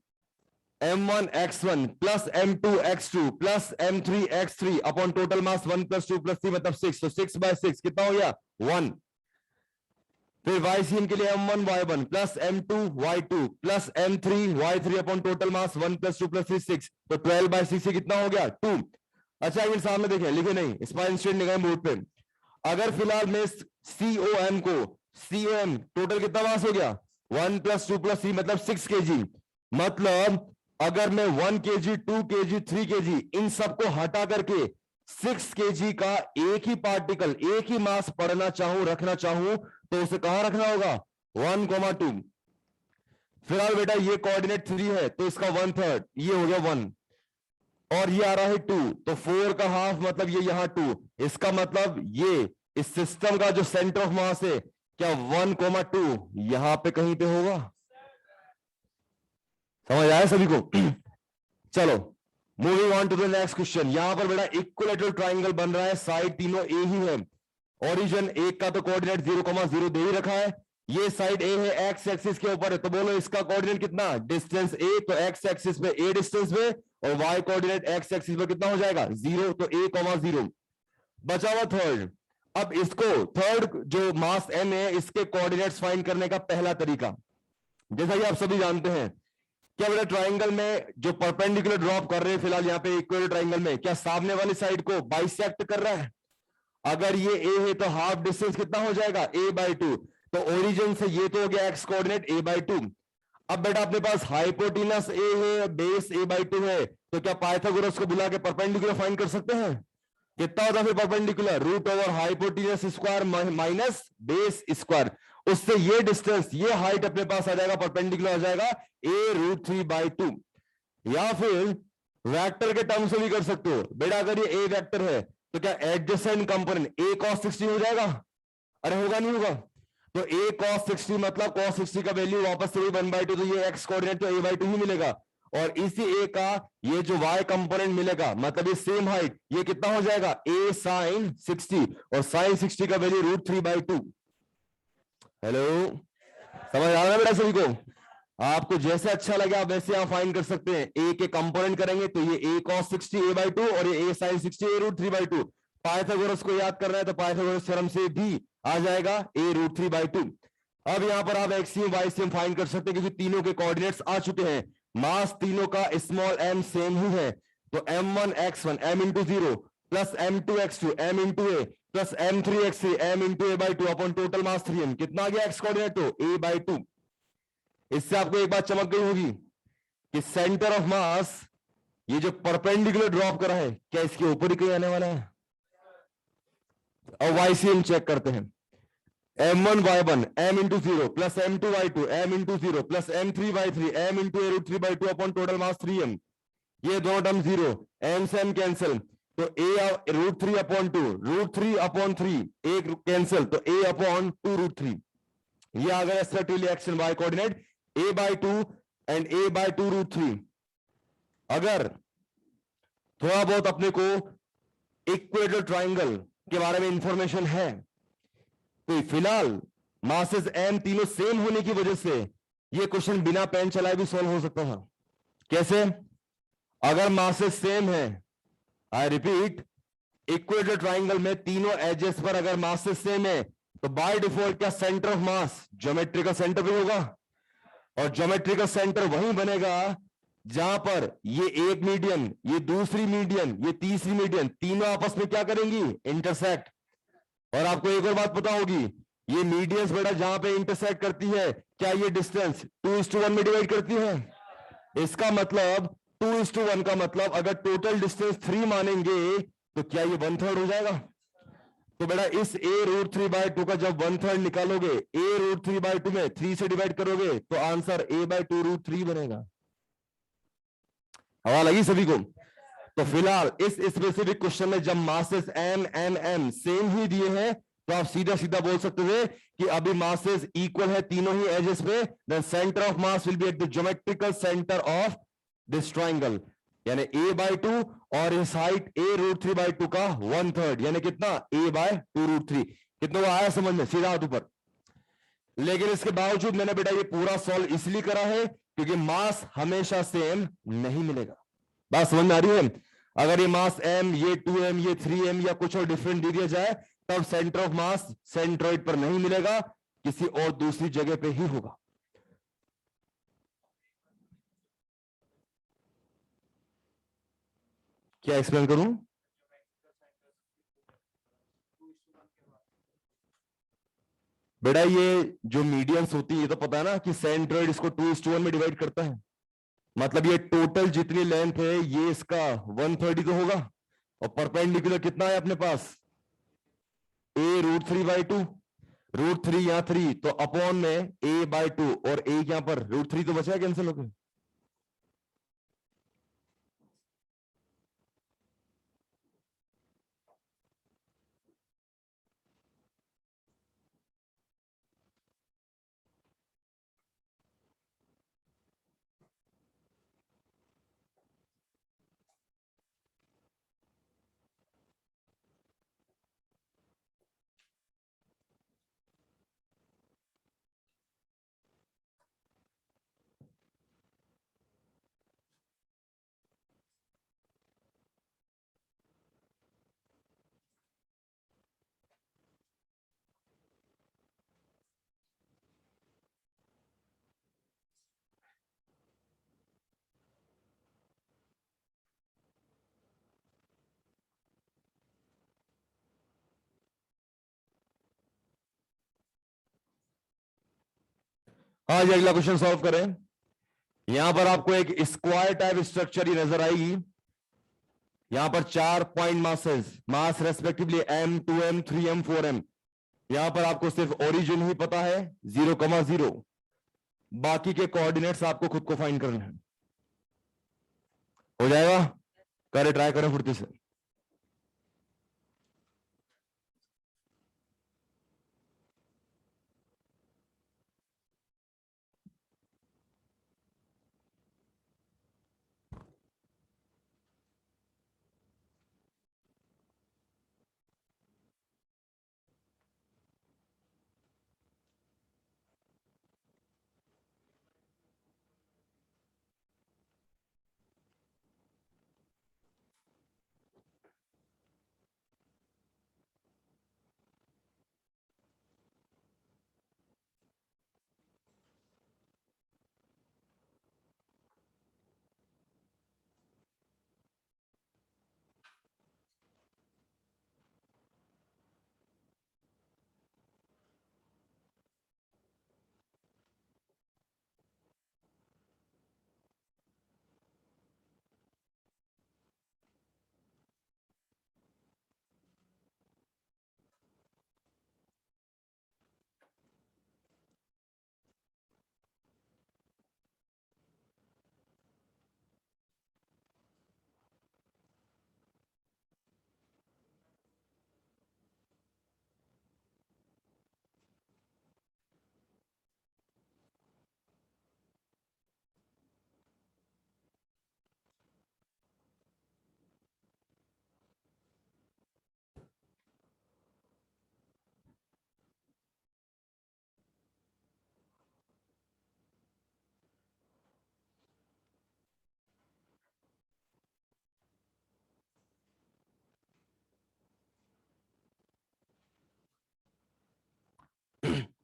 m1 x1 plus m2 x2 plus m3 x3 upon total मास 1 प्लस 2 प्लस 3 मतलब 6, तो 6/6 कितना हो गया? 1। फिर YCM के लिए m1 y1 plus m2 y2 plus m3 y3 upon total मास 1 प्लस 2 प्लस 3 6, तो 12/6 से कितना हो गया? 2। अच्छा एक मिनट सामने देखें, लिखे नहीं, स्पाइन स्ट्रेट निगाहें बोर्ड पे। अगर फिलहाल में COM को, COM टोटल कितना मास हो गया? 1 प्लस 2 प्लस 3 मतलब 6 kg। मतलब अगर मैं 1 kg 2 kg 3 kg इन सबको हटा करके 6 kg का एक ही पार्टिकल, एक ही मास पढ़ना चाहूं, रखना चाहूं, तो उसे कहां रखना होगा? 1,2। फिलहाल बेटा ये कोऑर्डिनेट 3 है तो इसका 1/3, ये हो गया 1, और ये आ रहा है 2, तो 4 का हाफ मतलब ये यहां 2। इसका मतलब ये इस सिस्टम का जो सेंटर ऑफ मास है, क्या 1,2 यहां पे कहीं पे होगा? समझ आया सभी को? चलो moving on to the next question. यहां पर बेटा इक्विलैटरल ट्राइंगल बन रहा है, साइड तीनों ए ही है। ओरिजिन एक का तो कोऑर्डिनेट 0,0 दे ही रखा है, ये साइड ए है, एक्स एक्सिस के ऊपर है, तो बोलो इसका कोऑर्डिनेट कितना? डिस्टेंस ए, तो एक्स एक्सिस पे ए डिस्टेंस पे, और वाई कोऑर्डिनेट एक्स एक्सिस पे कितना हो जाएगा? 0, तो a,0। बचा हुआ थर्ड। अब इसको थर्ड जो मास m है, इसके कोऑर्डिनेट्स फाइंड करने का पहला तरीका, जैसा कि आप सभी जानते हैं, क्या बेटा ट्राइंगल में जो परपेंडिकुलर ड्रॉप कर रहे हैं फिलहाल यहाँ पे इक्वल ट्राइंगल में, क्या सामने वाली साइड को बाइसेक्ट कर रहा है? अगर ये a है तो हाफ डिस्टेंस कितना हो जाएगा? a/2, तो ओरिजिन से ये तो हो गया x कोऑर्डिनेट a/2। अब बेटा अपने पास हाइपोटेनस a है, बेस a/2 है, तो क्या पाइथागोरस को बुला के परपेंडिकुलर फाइंड कर सकते हैं? कितना होता है फिर perpendicular? Root over hypotenuse square minus base square. उससे ये डिस्टेंस, ये हाइट अपने पास आ जाएगा, परपेंडिकुलर आ जाएगा a√3/2। या फिर वेक्टर के टर्म से भी कर सकते हो बेटा। अगर ये a वेक्टर है तो क्या एडजेसेंट कंपोनेंट a cos 60 हो जाएगा? अरे होगा नहीं होगा? तो a cos 60 मतलब cos 60 का वैल्यू वापस से 1/2, तो ये x कोऑर्डिनेट तो a/2 ही मिलेगा, और इसी a का ये जो y कंपोनेंट मिलेगा, मतलब ये सेम हाइट, ये कितना हो जाएगा? a sin 60, और sin 60 का वैल्यू √3/2। हेलो, समझ आ रहा है बेटा सभी को? आपको जैसे अच्छा लगे आप वैसे आप फाइंड कर सकते हैं। a के कंपोनेंट करेंगे तो ये a cos 60 a/2 और ये a sin 60 a√3/2। पाइथागोरस को याद करना है तो पाइथागोरस थ्योरम से भी आ जाएगा a√3/2। अब यहां पर आप एक्सियम वाईसियम फाइंड कर सकते हैं, क्योंकि तीनों के कोऑर्डिनेट्स आ चुके हैं, मास तीनों का स्मॉल m सेम ही है, तो m1 x1 m into 0 plus m2 x2 m into a plus m3 x3 m into a/2 upon total mass 3m। कितना आ गया x कोऑर्डिनेट? तो a/2। इससे आपको एक बात चमक गई होगी कि सेंटर ऑफ मास, ये जो परपेंडिकुलर ड्रॉप करा है, क्या इसके ऊपर ही कहीं आने वाला है? अब वाईसीएम चेक करते हैं। m1 y1 m into 0 plus m2 y2 m into 0 plus m3 y3 m into a√3/2 upon total मास 3m। ये दोनों टर्म 0, m से m कैंसिल, तो a√3/2 √3/3 एक कैंसिल, तो a/2√3। ये आ गया certainly X and Y coordinate a/2 and a/2√3। अगर थोड़ा बहुत अपने को इक्वेटर ट्राइंगल के बारे में इंफॉर्मेशन है, तो फिलहाल मासेस m तीनों सेम होने की वजह से ये क्वेश्चन बिना पेन चलाए भी सॉल्व हो सकता था। कैसे? अगर मासेस सेम है, आई रिपीट, इक्वेटर ट्राइंगल में तीनों एजेस पर अगर मासेस सेम है, तो बाय डिफॉल्ट क्या centre of mass geometrical centre भी होगा, और ज्योमेट्रिकल सेंटर वहीं बनेगा जहां पर ये एक मीडियन, ये दूसरी मीडियन, ये तीसरी मीडियन, तीनों आपस में क्या करेंगी? इंटरसेक्ट। और आपको एक और बात पता होगी, ये मीडियंस बेटा जहां पे इंटरसेक्ट करती है, क्या ये डिस्टेंस 2:1 में डिवाइड करती है? इसका मतलब 2:1 का मतलब अगर टोटल डिस्टेंस 3 मानेंगे तो क्या ये 1/3 हो जाएगा? तो बेटा इस a√3/2 का जब 1/3 निकालोगे, a√3/2 में 3 से डिवाइड करोगे तो आंसर a/2√3 बनेगा। हवा लगी सभी को? तो फिलहाल इस स्पेसिफिक क्वेश्चन में जब masses m n m same ही दिए हैं, तो आप सीधा सीधा बोल सकते थे कि अभी मासेस इक्वल है तीनों ही एजेस पे, then centre of mass will be at the geometrical centre of this triangle, यानी a/2 और इस हाइट a√3/2 का 1/3, यानी कितना a/2√3। कितना वो आया समझ में, सीधा हाथ ऊपर। लेकिन इसके बावजूद मैंने बेटा ये पूरा सॉल्व इसलिए करा है क्योंकि मास हमेशा सेम नहीं मिलेगा। बात समझ में आ रही है? अगर ये मास m, ये 2m, ये 3m या कुछ और डिफरेंट दे दिया जाए, तब सेंटर ऑफ मास सेंट्रोइड पर नहीं मिलेगा, किसी और दूसरी जगह पे ही होगा। क्या एक्सप्लेन करूं? बेटा ये जो मीडियंस होती है, ये तो पता है ना कि सेंट्रोइड इसको 2:1 में डिवाइड करता है। मतलब ये टोटल जितनी लेंथ है ये इसका 1/3 तो होगा, और परपेंडिकुलर कितना है अपने पास, a√3/2। √3 यहां 3 तो अपॉन में a/2, और a यहां पर √3 तो बचा, कैंसिल हो गया। हाँ जी, अगला क्वेश्चन सॉल्व करें। यहां पर आपको एक स्क्वायर टाइप स्ट्रक्चर ही नजर आएगी। यहां पर 4 पॉइंट मासेस, मास respectively m, 2m, 3m, 4m। यहां पर आपको सिर्फ ओरिजिन ही पता है 0,0, बाकी के कोऑर्डिनेट्स आपको खुद को फाइंड करने हैं। हो जाएगा? करे, ट्राई करें फुर्ती से।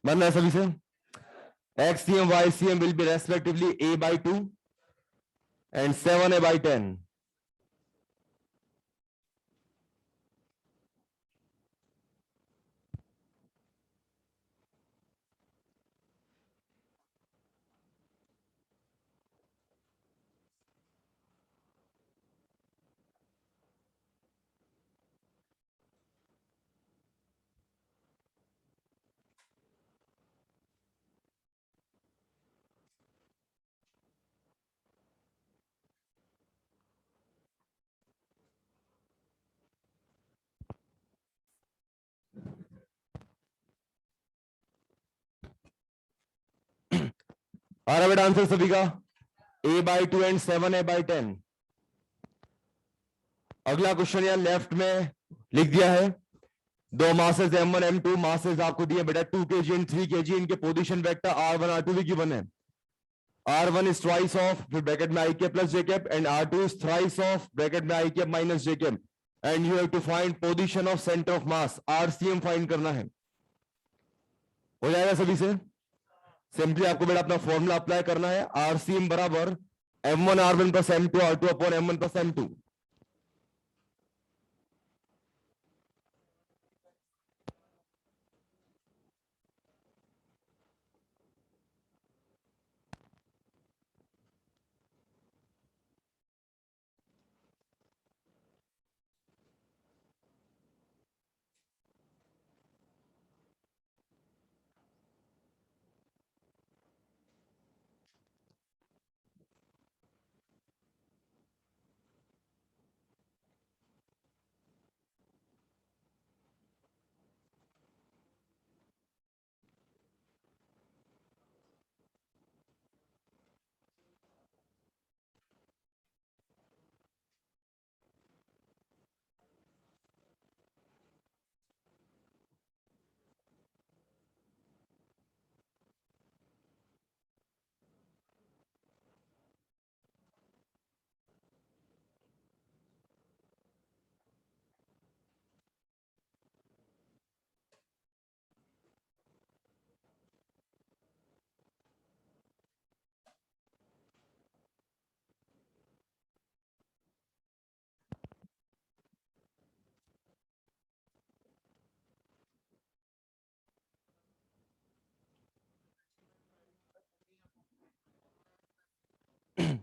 बनना है सभी से। XCM, YCM will be respectively a/2 and 7a/10। आ रहा बेटा आंसर सभी का? a/2 and 7a/10। अगला क्वेश्चन यहाँ लेफ्ट में लिख दिया है। दो मासेस m1 m2 मासेस आपको दिए बेटा 2 kg एंड 3 kg। इनके पोजीशन वेक्टर r1 r2 भी गिवन है। R1 is twice of फिर ब्रैकेट में i k plus j cap and R2 is thrice of bracket में i k minus j cap and you have to find position of center of mass RCM find करना है। हो जाएगा सभी से? Simply आपको बेटा अपना फॉर्मूला अप्लाई करना है। RCM बराबर m1 r1 plus m2 r2 upon m1 plus m2।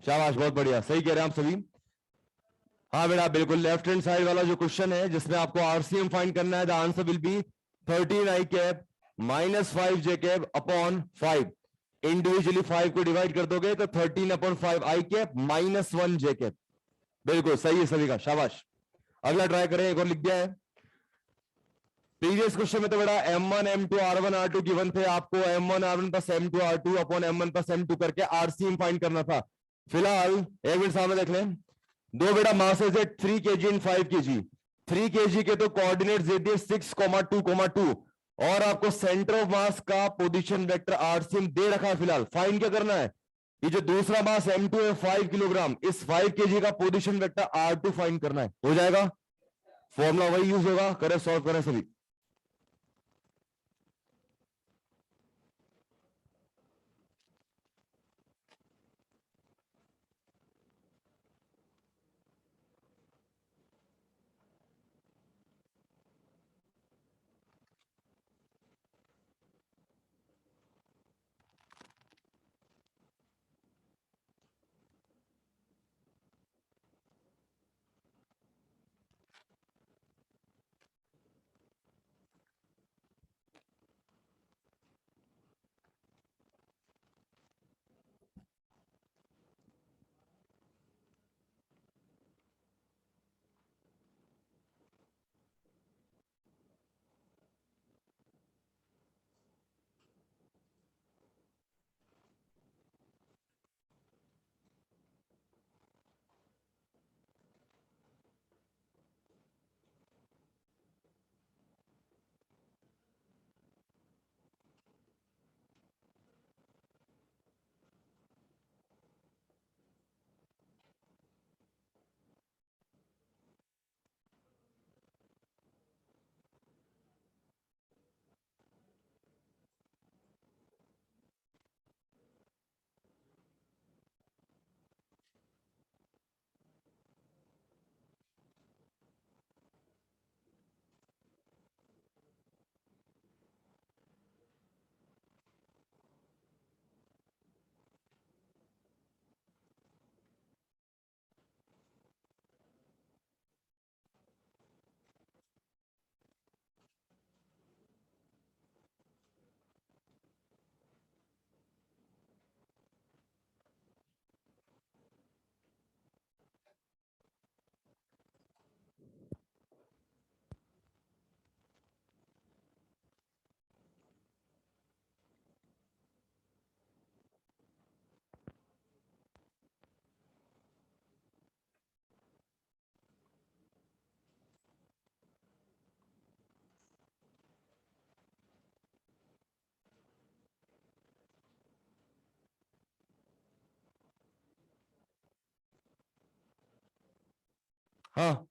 शाबाश, बहुत बढ़िया, सही कह रहे हैं आप सभी। हाँ बेटा बिल्कुल, लेफ्ट हैंड साइड वाला जो क्वेश्चन है जिसमें आपको आरसीएम फाइंड करना है, the answer will be 13 i cap minus 5 j cap upon 5। Individually 5 को डिवाइड कर दोगे तो 13 upon 5 i cap minus 1 j cap. बिल्कुल सही है सभी का, शाबाश। अगला ट्राई करें, एक और लिख दिया है। प्रीवियस क्वेश्चन में तो बेटा m1 m2 r1 r2 given थे, आपको m1 r1 plus m2 r2 upon m1 plus m2 करके आरसीएम फाइंड करना था। फिलहाल एक मिनट सामने देख लें। दो बेटा मासेस है 3 kg एंड 5 kg। 3 kg के तो कोऑर्डिनेट्स दे दिए 6,2,2 और आपको सेंटर ऑफ मास का पोजीशन वेक्टर आरसीएम दे रखा है। फिलहाल फाइंड क्या करना है? ये जो दूसरा मास m2 है 5 किलोग्राम, इस 5 kg का पोजीशन वेक्टर r2 फाइंड करना है। हो जाएगा, फॉर्मूला वही यूज होगा। करें, सॉल्व करें सभी। हाँ,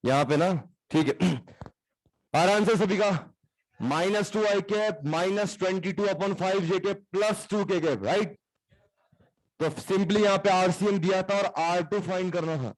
यहां पे ना, ठीक है। आराम से सभी का -2 i cap -22/5 j cap +2 k cap, right. तो सिंपली यहां पे आरसीएम दिया था और R2 फाइंड करना था।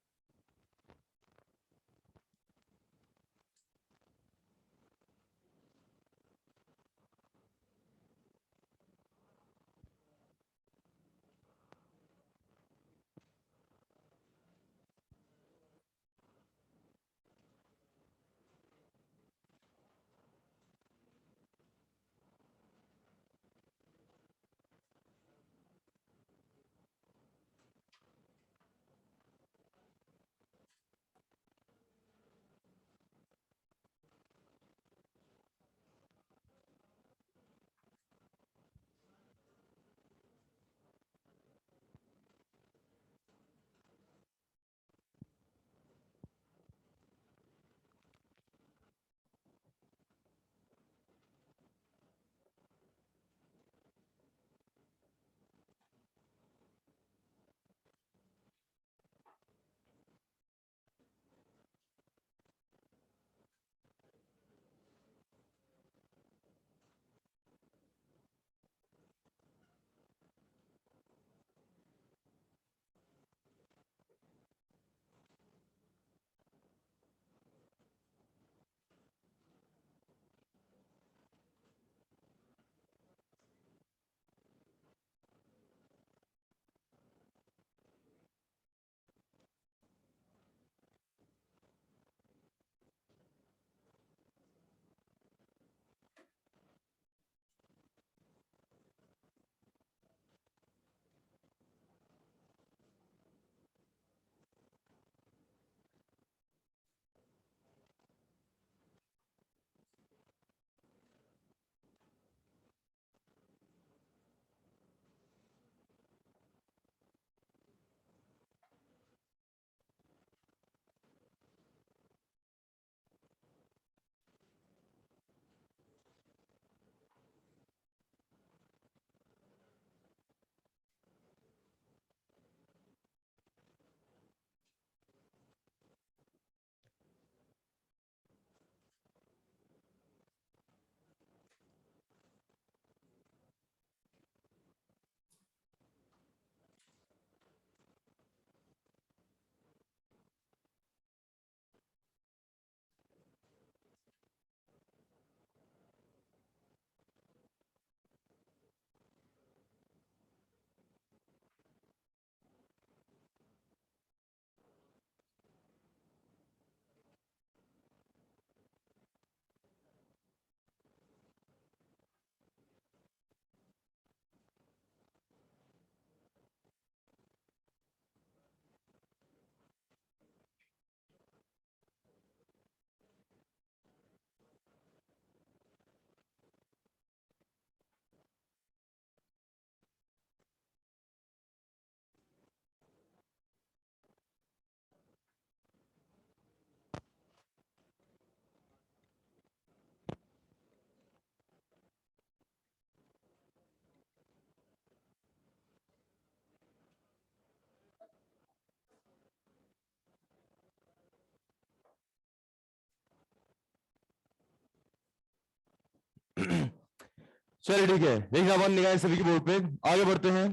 चलिए ठीक है, एग्जाम निकाय सभी के बोर्ड पे आगे बढ़ते हैं।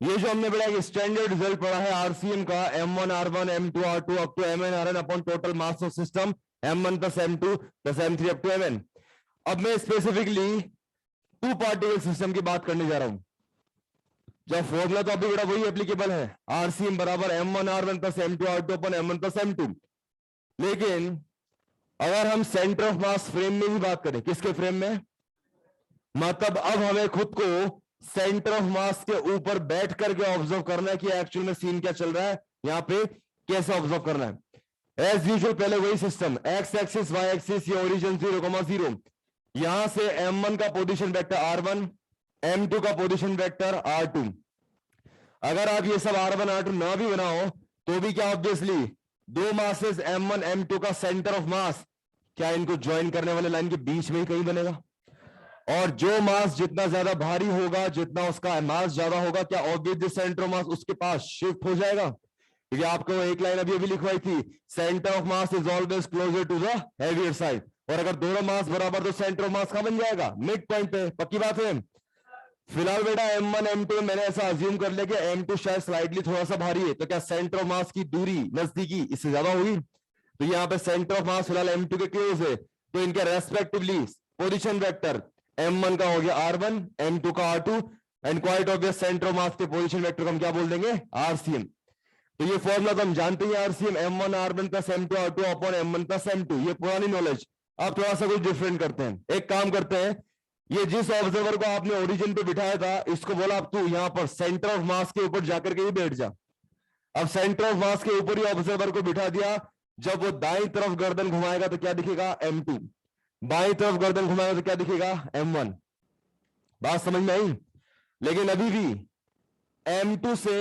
ये जो हमने बड़ा एक स्टैंडर्ड रिजल्ट पढ़ा है आरसीएम का, M1 R1 M2 R2 up to Mn Rn upon total mass of system M1 plus M2 plus M3 up to Mn। अब मैं स्पेसिफिकली टू पार्टिकल सिस्टम की बात करने जा रहा हूं। जब फॉर्मूला तो अभी बड़ा वही एप्लीकेबल है, आरसीएम बराबर M1 R1 plus M2 R2 upon M1 plus M2। लेकिन अगर हम सेंटर ऑफ मास फ्रेम में ही बात करें, किसके फ्रेम में, मतलब अब हमें खुद को सेंटर ऑफ मास के ऊपर बैठ करके ऑब्जर्व करना है कि एक्चुअल में सीन क्या चल रहा है, यहां पे कैसे ऑब्जर्व करना है। एज यूजुअल पहले वही system, X axis Y axis, ये ओरिजिन 0,0, यहां से M1 का पोजीशन वेक्टर R1, M2 का पोजीशन वेक्टर R2। अगर आप ये सब R1 R2 ना भी बनाओ तो भी क्या, ऑब्वियसली दो मासेस M1 M2 का सेंटर ऑफ मास क्या इनको ज्वाइन करने वाले लाइन के बीच में ही कहीं बनेगा। और जो मास जितना ज्यादा भारी होगा, जितना उसका मास ज्यादा होगा, क्या ऑब्वियसली सेंटर ऑफ मास उसके पास शिफ्ट हो जाएगा, क्योंकि आपको एक लाइन अभी अभी लिखवाई थी, centre of mass is always closer to the heavier side. और अगर दोनों मास बराबर तो सेंटर ऑफ मास कहां बन जाएगा, मिड पॉइंट पे। पक्की बात है। फिलहाल बेटा M1 M2 मैंने ऐसा अज्यूम कर लिया कि M2 शायद स्लाइडली थोड़ा सा भारी है, तो क्या सेंटर ऑफ मास की दूरी नजदीकी इससे ज्यादा होगी। तो यहाँ पे सेंटर ऑफ मास फिलहाल M2 के क्लोज है, तो इनके रेस्पेक्टिवली पोजीशन वेक्टर M1 का हो गया R1, M2 का R2, and quite obvious centre of mass के पोजीशन वेक्टर को हम क्या बोल देंगे, RCM। तो ये फॉर्मूला तो हम जानते हैं, RCM M1 R1 plus M2 R2 upon M1 plus M2, ये पुरानी नॉलेज। अब थोड़ा सा कुछ डिफरेंट करते हैं, एक काम करते हैं, ये जिस ऑब्जर्वर को आपने ओरिजिन पे बिठाया था, इसको बोला अब तू यहां पर सेंटर ऑफ मास के ऊपर जाकर के ही बैठ जा। अब सेंटर ऑफ मास के ऊपर ही ऑब्जर्वर को बिठा दिया, जब वो दाईं तरफ गर्दन घुमाएगा तो क्या दिखेगा, M2, बाईं तरफ गर्दन घुमाएगा तो क्या दिखेगा, M1। बात समझ में आई। लेकिन अभी भी M2 से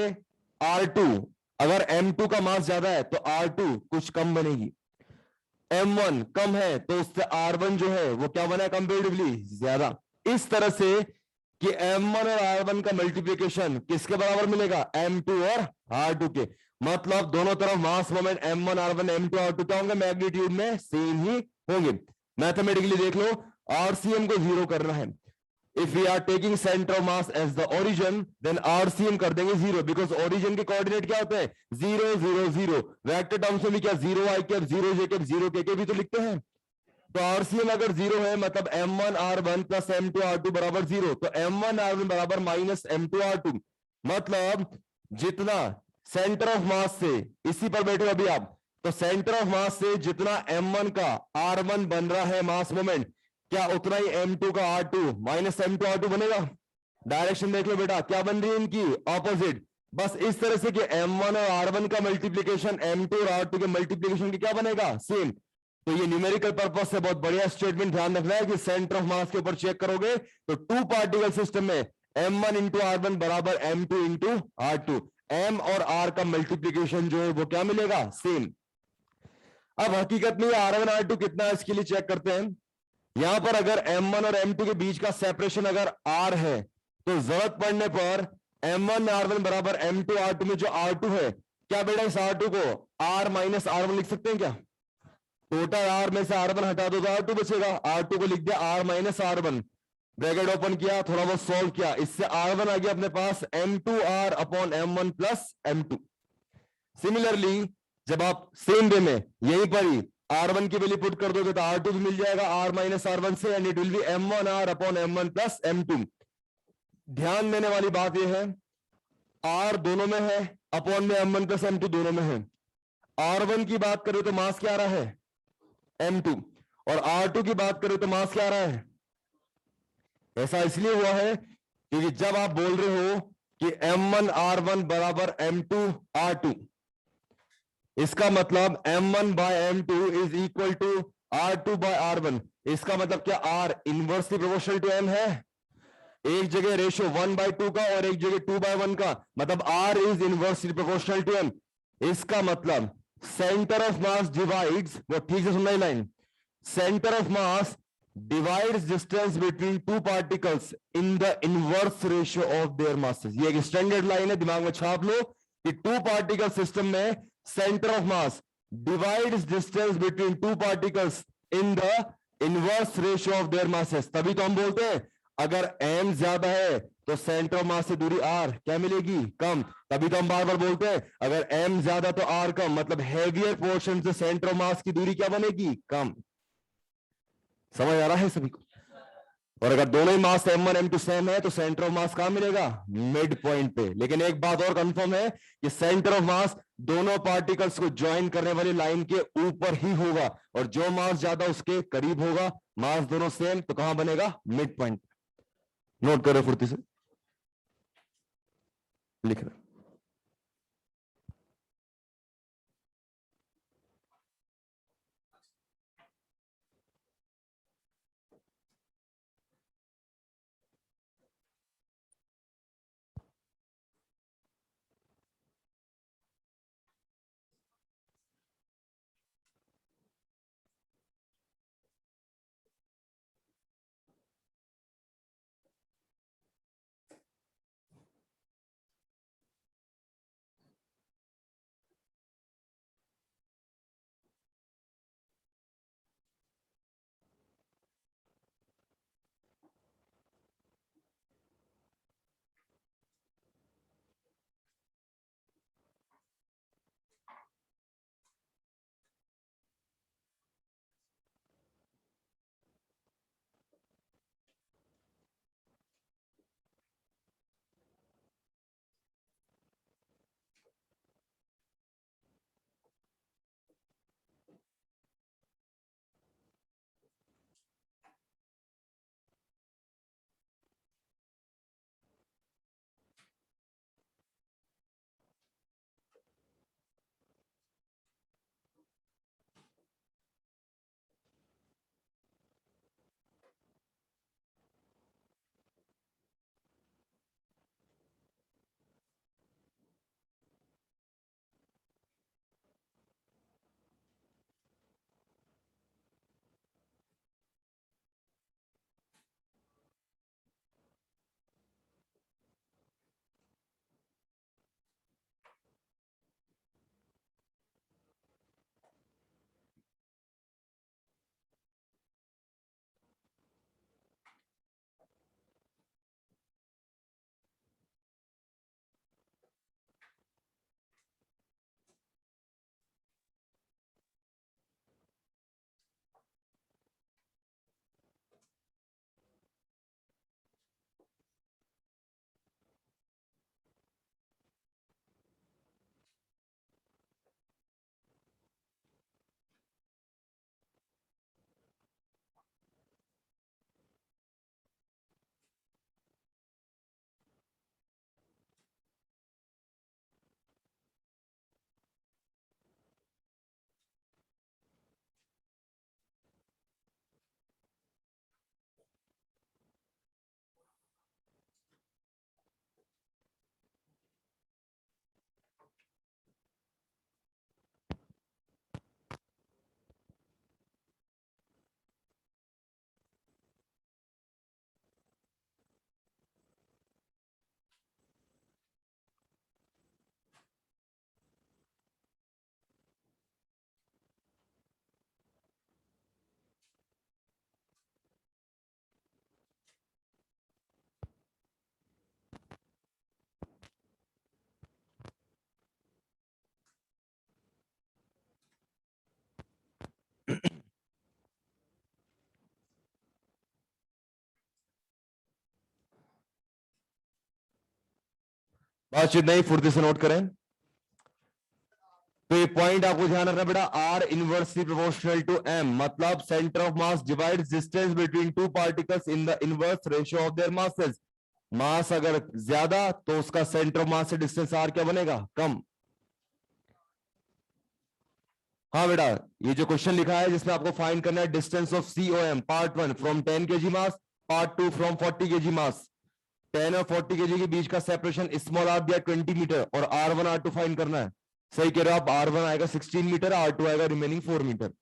R2, अगर M2 का मास ज्यादा है तो R2 कुछ कम बनेगी, M1 कम है तो उससे R1 जो है वो क्या बना है, कंपेरेटिवली ज्यादा। इस तरह से कि M1 और R1 का मल्टीप्लिकेशन किसके बराबर मिलेगा, M2 और R2 के। मतलब दोनों तरफ मास moment M1 R1 M2 R2 क्या होंगे, मैग्नीट्यूड में सेम ही होंगे। मैथमेटिकली देख लो, RCM को जीरो करना है, if we are taking centre of mass as the origin, then RCM कर देंगे जीरो, बिकॉज ओरिजिन के कोऑर्डिनेट क्या होते हैं, 0 0 0। वेक्टर टर्म्स में भी क्या, 0 i cap 0 j cap 0 k के भी तो लिखते हैं। तो RCM अगर जीरो है मतलब M1 R1 plus M2 R2 बराबर जीरो, तो M1 R1 बराबर माइनस M2 R2। मतलब जितना सेंटर ऑफ मास से, इसी पर बैठे अभी आप, तो सेंटर ऑफ मास से जितना M1 का R1 बन रहा है मास मोमेंट, क्या उतना ही M2 का R2 माइनस M2 R2 बनेगा। डायरेक्शन देख लो बेटा, क्या बन रही है इनकी, ऑपोजिट। बस इस तरह से कि M1 और R1 का मल्टीप्लीकेशन M2 और R2 के मल्टीप्लीकेशन के क्या बनेगा, सेम। तो ये न्यूमेरिकल पर्पस से बहुत बढ़िया स्टेटमेंट, ध्यान रखना है कि सेंटर ऑफ मास के ऊपर चेक करोगे तो टू पार्टिकल सिस्टम में M1 इंटू R1 बराबर M2 इंटू R2, M और R का मल्टीप्लीकेशन जो है वो क्या मिलेगा, सेम। अब हकीकत में R1 R2 कितना है इसके लिए चेक करते हैं। यहां पर अगर M1 और M2 के बीच का सेपरेशन अगर R है, तो जरूरत पड़ने पर M1 R1 बराबर M2 R2 में जो R2 है, क्या बेटा इस R2 को R माइनस R1 लिख सकते हैं क्या, टोटल R में से R1 हटा दो तो R2 बचेगा, R2 को लिख दिया R minus R1, bracket open किया, थोड़ा बहुत सॉल्व किया, इससे R1 आ गया अपने पास M2R upon M1 plus M2। Similarly जब आप सेम वे में यहीं पर ही R1 की वैल्यू पुट कर दोगे तो R2 भी मिल जाएगा R माइनस R1 से, and it will be M1R upon M1 plus M2। ध्यान देने वाली बात यह है, R दोनों में है, अपॉन में M1 प्लस M2 दोनों में है। R1 की बात करें तो मास क्या आ रहा है, M2, और R2 की बात करें तो मास क्या आ रहा है। ऐसा इसलिए हुआ है क्योंकि जब आप बोल रहे हो कि M1 R1 बराबर M2 R2, इसका मतलब M1 by M2 is equal to R2 by R1। इसका मतलब क्या R inversely proportional to M है, एक जगह रेशियो 1/2 का और एक जगह 2/1 का, मतलब R is inversely proportional to M। इसका मतलब सेंटर ऑफ मास डिवाइड्स, वो ठीक से सुनना ही line, centre of mass divides distance between two particles in the inverse ratio of their masses। ये एक स्टैंडर्ड लाइन है, दिमाग में छाप लो कि टू पार्टिकल सिस्टम में centre of mass divides distance between two particles in the inverse ratio of their masses. तभी तो हम बोलते हैं अगर m ज्यादा है तो सेंटर ऑफ मास से दूरी r क्या मिलेगी, कम। तभी तो हम बार बार बोलते हैं अगर m ज्यादा तो r कम, मतलब हैवियर पोर्शन से सेंटर ऑफ मास की दूरी क्या बनेगी, कम। समझ आ रहा है सभी को। और अगर दोनों ही मास M1 M2 सेम है तो सेंटर ऑफ मास कहां मिलेगा, मिड पॉइंट पे। लेकिन एक बात और कंफर्म है कि सेंटर ऑफ मास दोनों पार्टिकल्स को ज्वाइन करने वाली लाइन के ऊपर ही होगा, और जो मास ज्यादा उसके करीब होगा, मास दोनों सेम तो कहां बनेगा, मिड पॉइंट। नोट करो फुर्ती से, लिख रहे बातचीत नहीं, फुर्ती से नोट करें। तो ये पॉइंट आपको ध्यान रखना बेटा, R inversely proportional to M, मतलब centre of mass divides distance between two particles in the inverse ratio of their masses. Mass अगर ज्यादा तो उसका सेंटर ऑफ मास से डिस्टेंस आर क्या बनेगा, कम। हाँ बेटा, ये जो क्वेश्चन लिखा है जिसमें आपको फाइंड करना है distance of COM, part 1 from 10 kg mass, part 2 from 40 kg मास। 10 और 40 kg के बीच का सेपरेशन स्मॉल आर दिया 20 मीटर और R1 R2 फाइंड करना है। सही कह रहे हो आप, R1 आएगा 16 मीटर, R2 आएगा रिमेनिंग 4 मीटर।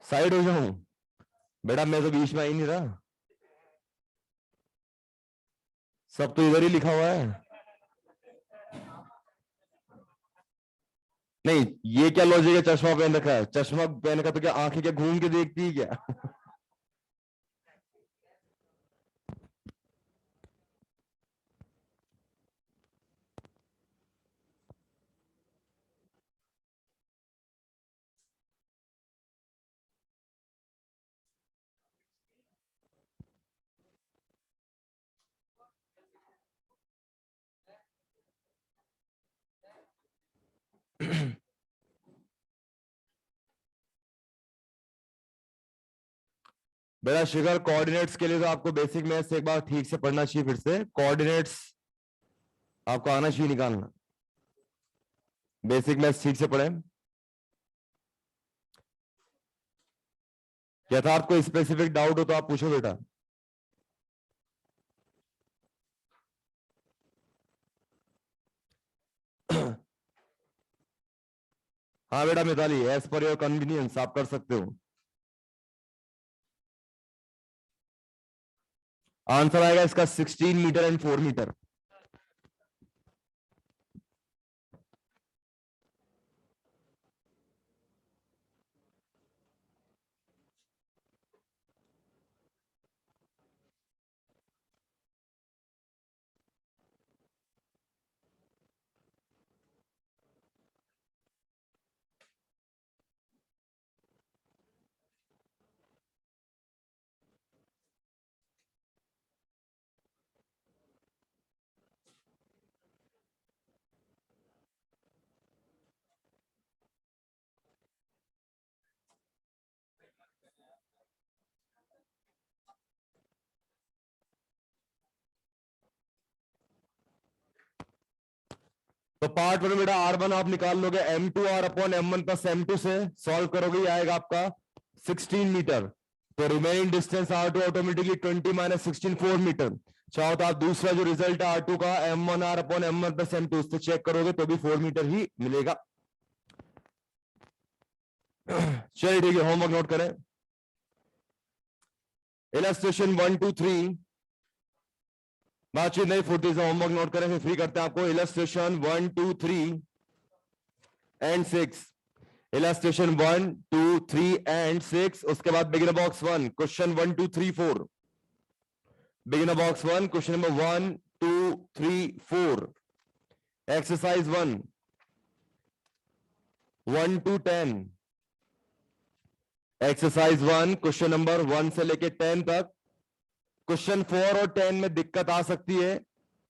साइड हो जाऊं बेटा, मैं तो बीच में आई नहीं रहा, सब तो इधर ही लिखा हुआ है। नहीं, ये क्या लॉजिक है, चश्मा पहन रखा है, चश्मा पहन का तो क्या आंखें क्या घूम के देखती है क्या? बेटा शिखर, कोऑर्डिनेट्स के लिए तो आपको बेसिक मैथ्स एक बार ठीक से पढ़ना चाहिए, फिर से कोऑर्डिनेट्स आपको आना चाहिए निकालना। बेसिक मैथ्स ठीक से पढ़े। यथार्थ कोई स्पेसिफिक डाउट हो तो आप पूछो बेटा। हाँ बेटा Mitali, as per your convenience आप कर सकते हो। आंसर आएगा इसका 16 मीटर एंड 4 मीटर। तो पार्ट 1 बेटा R1 आप निकाल लोगे M2R upon M1 plus M2 से सॉल्व करोगे, ये आएगा आपका 16 मीटर। तो remaining distance R2 automatically 20 minus 16 4 metre. चाहो तो आप दूसरा जो रिजल्ट है R2 का M1R upon M1 plus M2 उससे चेक करोगे तो भी 4 मीटर ही मिलेगा। चलिए ठीक है, होमवर्क नोट करें। इलस्ट्रेशन 1 2 3 बातचीत नहीं, फुर्ती से होमवर्क नोट करें, फिर फ्री करते हैं आपको। Illustration 1 2 3 and 6, illustration 1 2 3 and 6। उसके बाद beginner box 1 question 1 2 3 4, beginner box 1 question number 1 2 3 4। Exercise 1 1 to 10, exercise 1 question number 1 से लेके 10 तक। क्वेश्चन 4 और 10 में दिक्कत आ सकती है,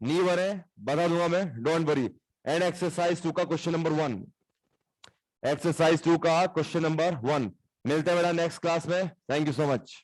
नहीं बने बता दूंगा मैं, डोंट वरी। एंड एक्सरसाइज 2 का क्वेश्चन नंबर 1, एक्सरसाइज 2 का क्वेश्चन नंबर 1। मिलते हैं बेटा नेक्स्ट क्लास में, थैंक यू सो मच।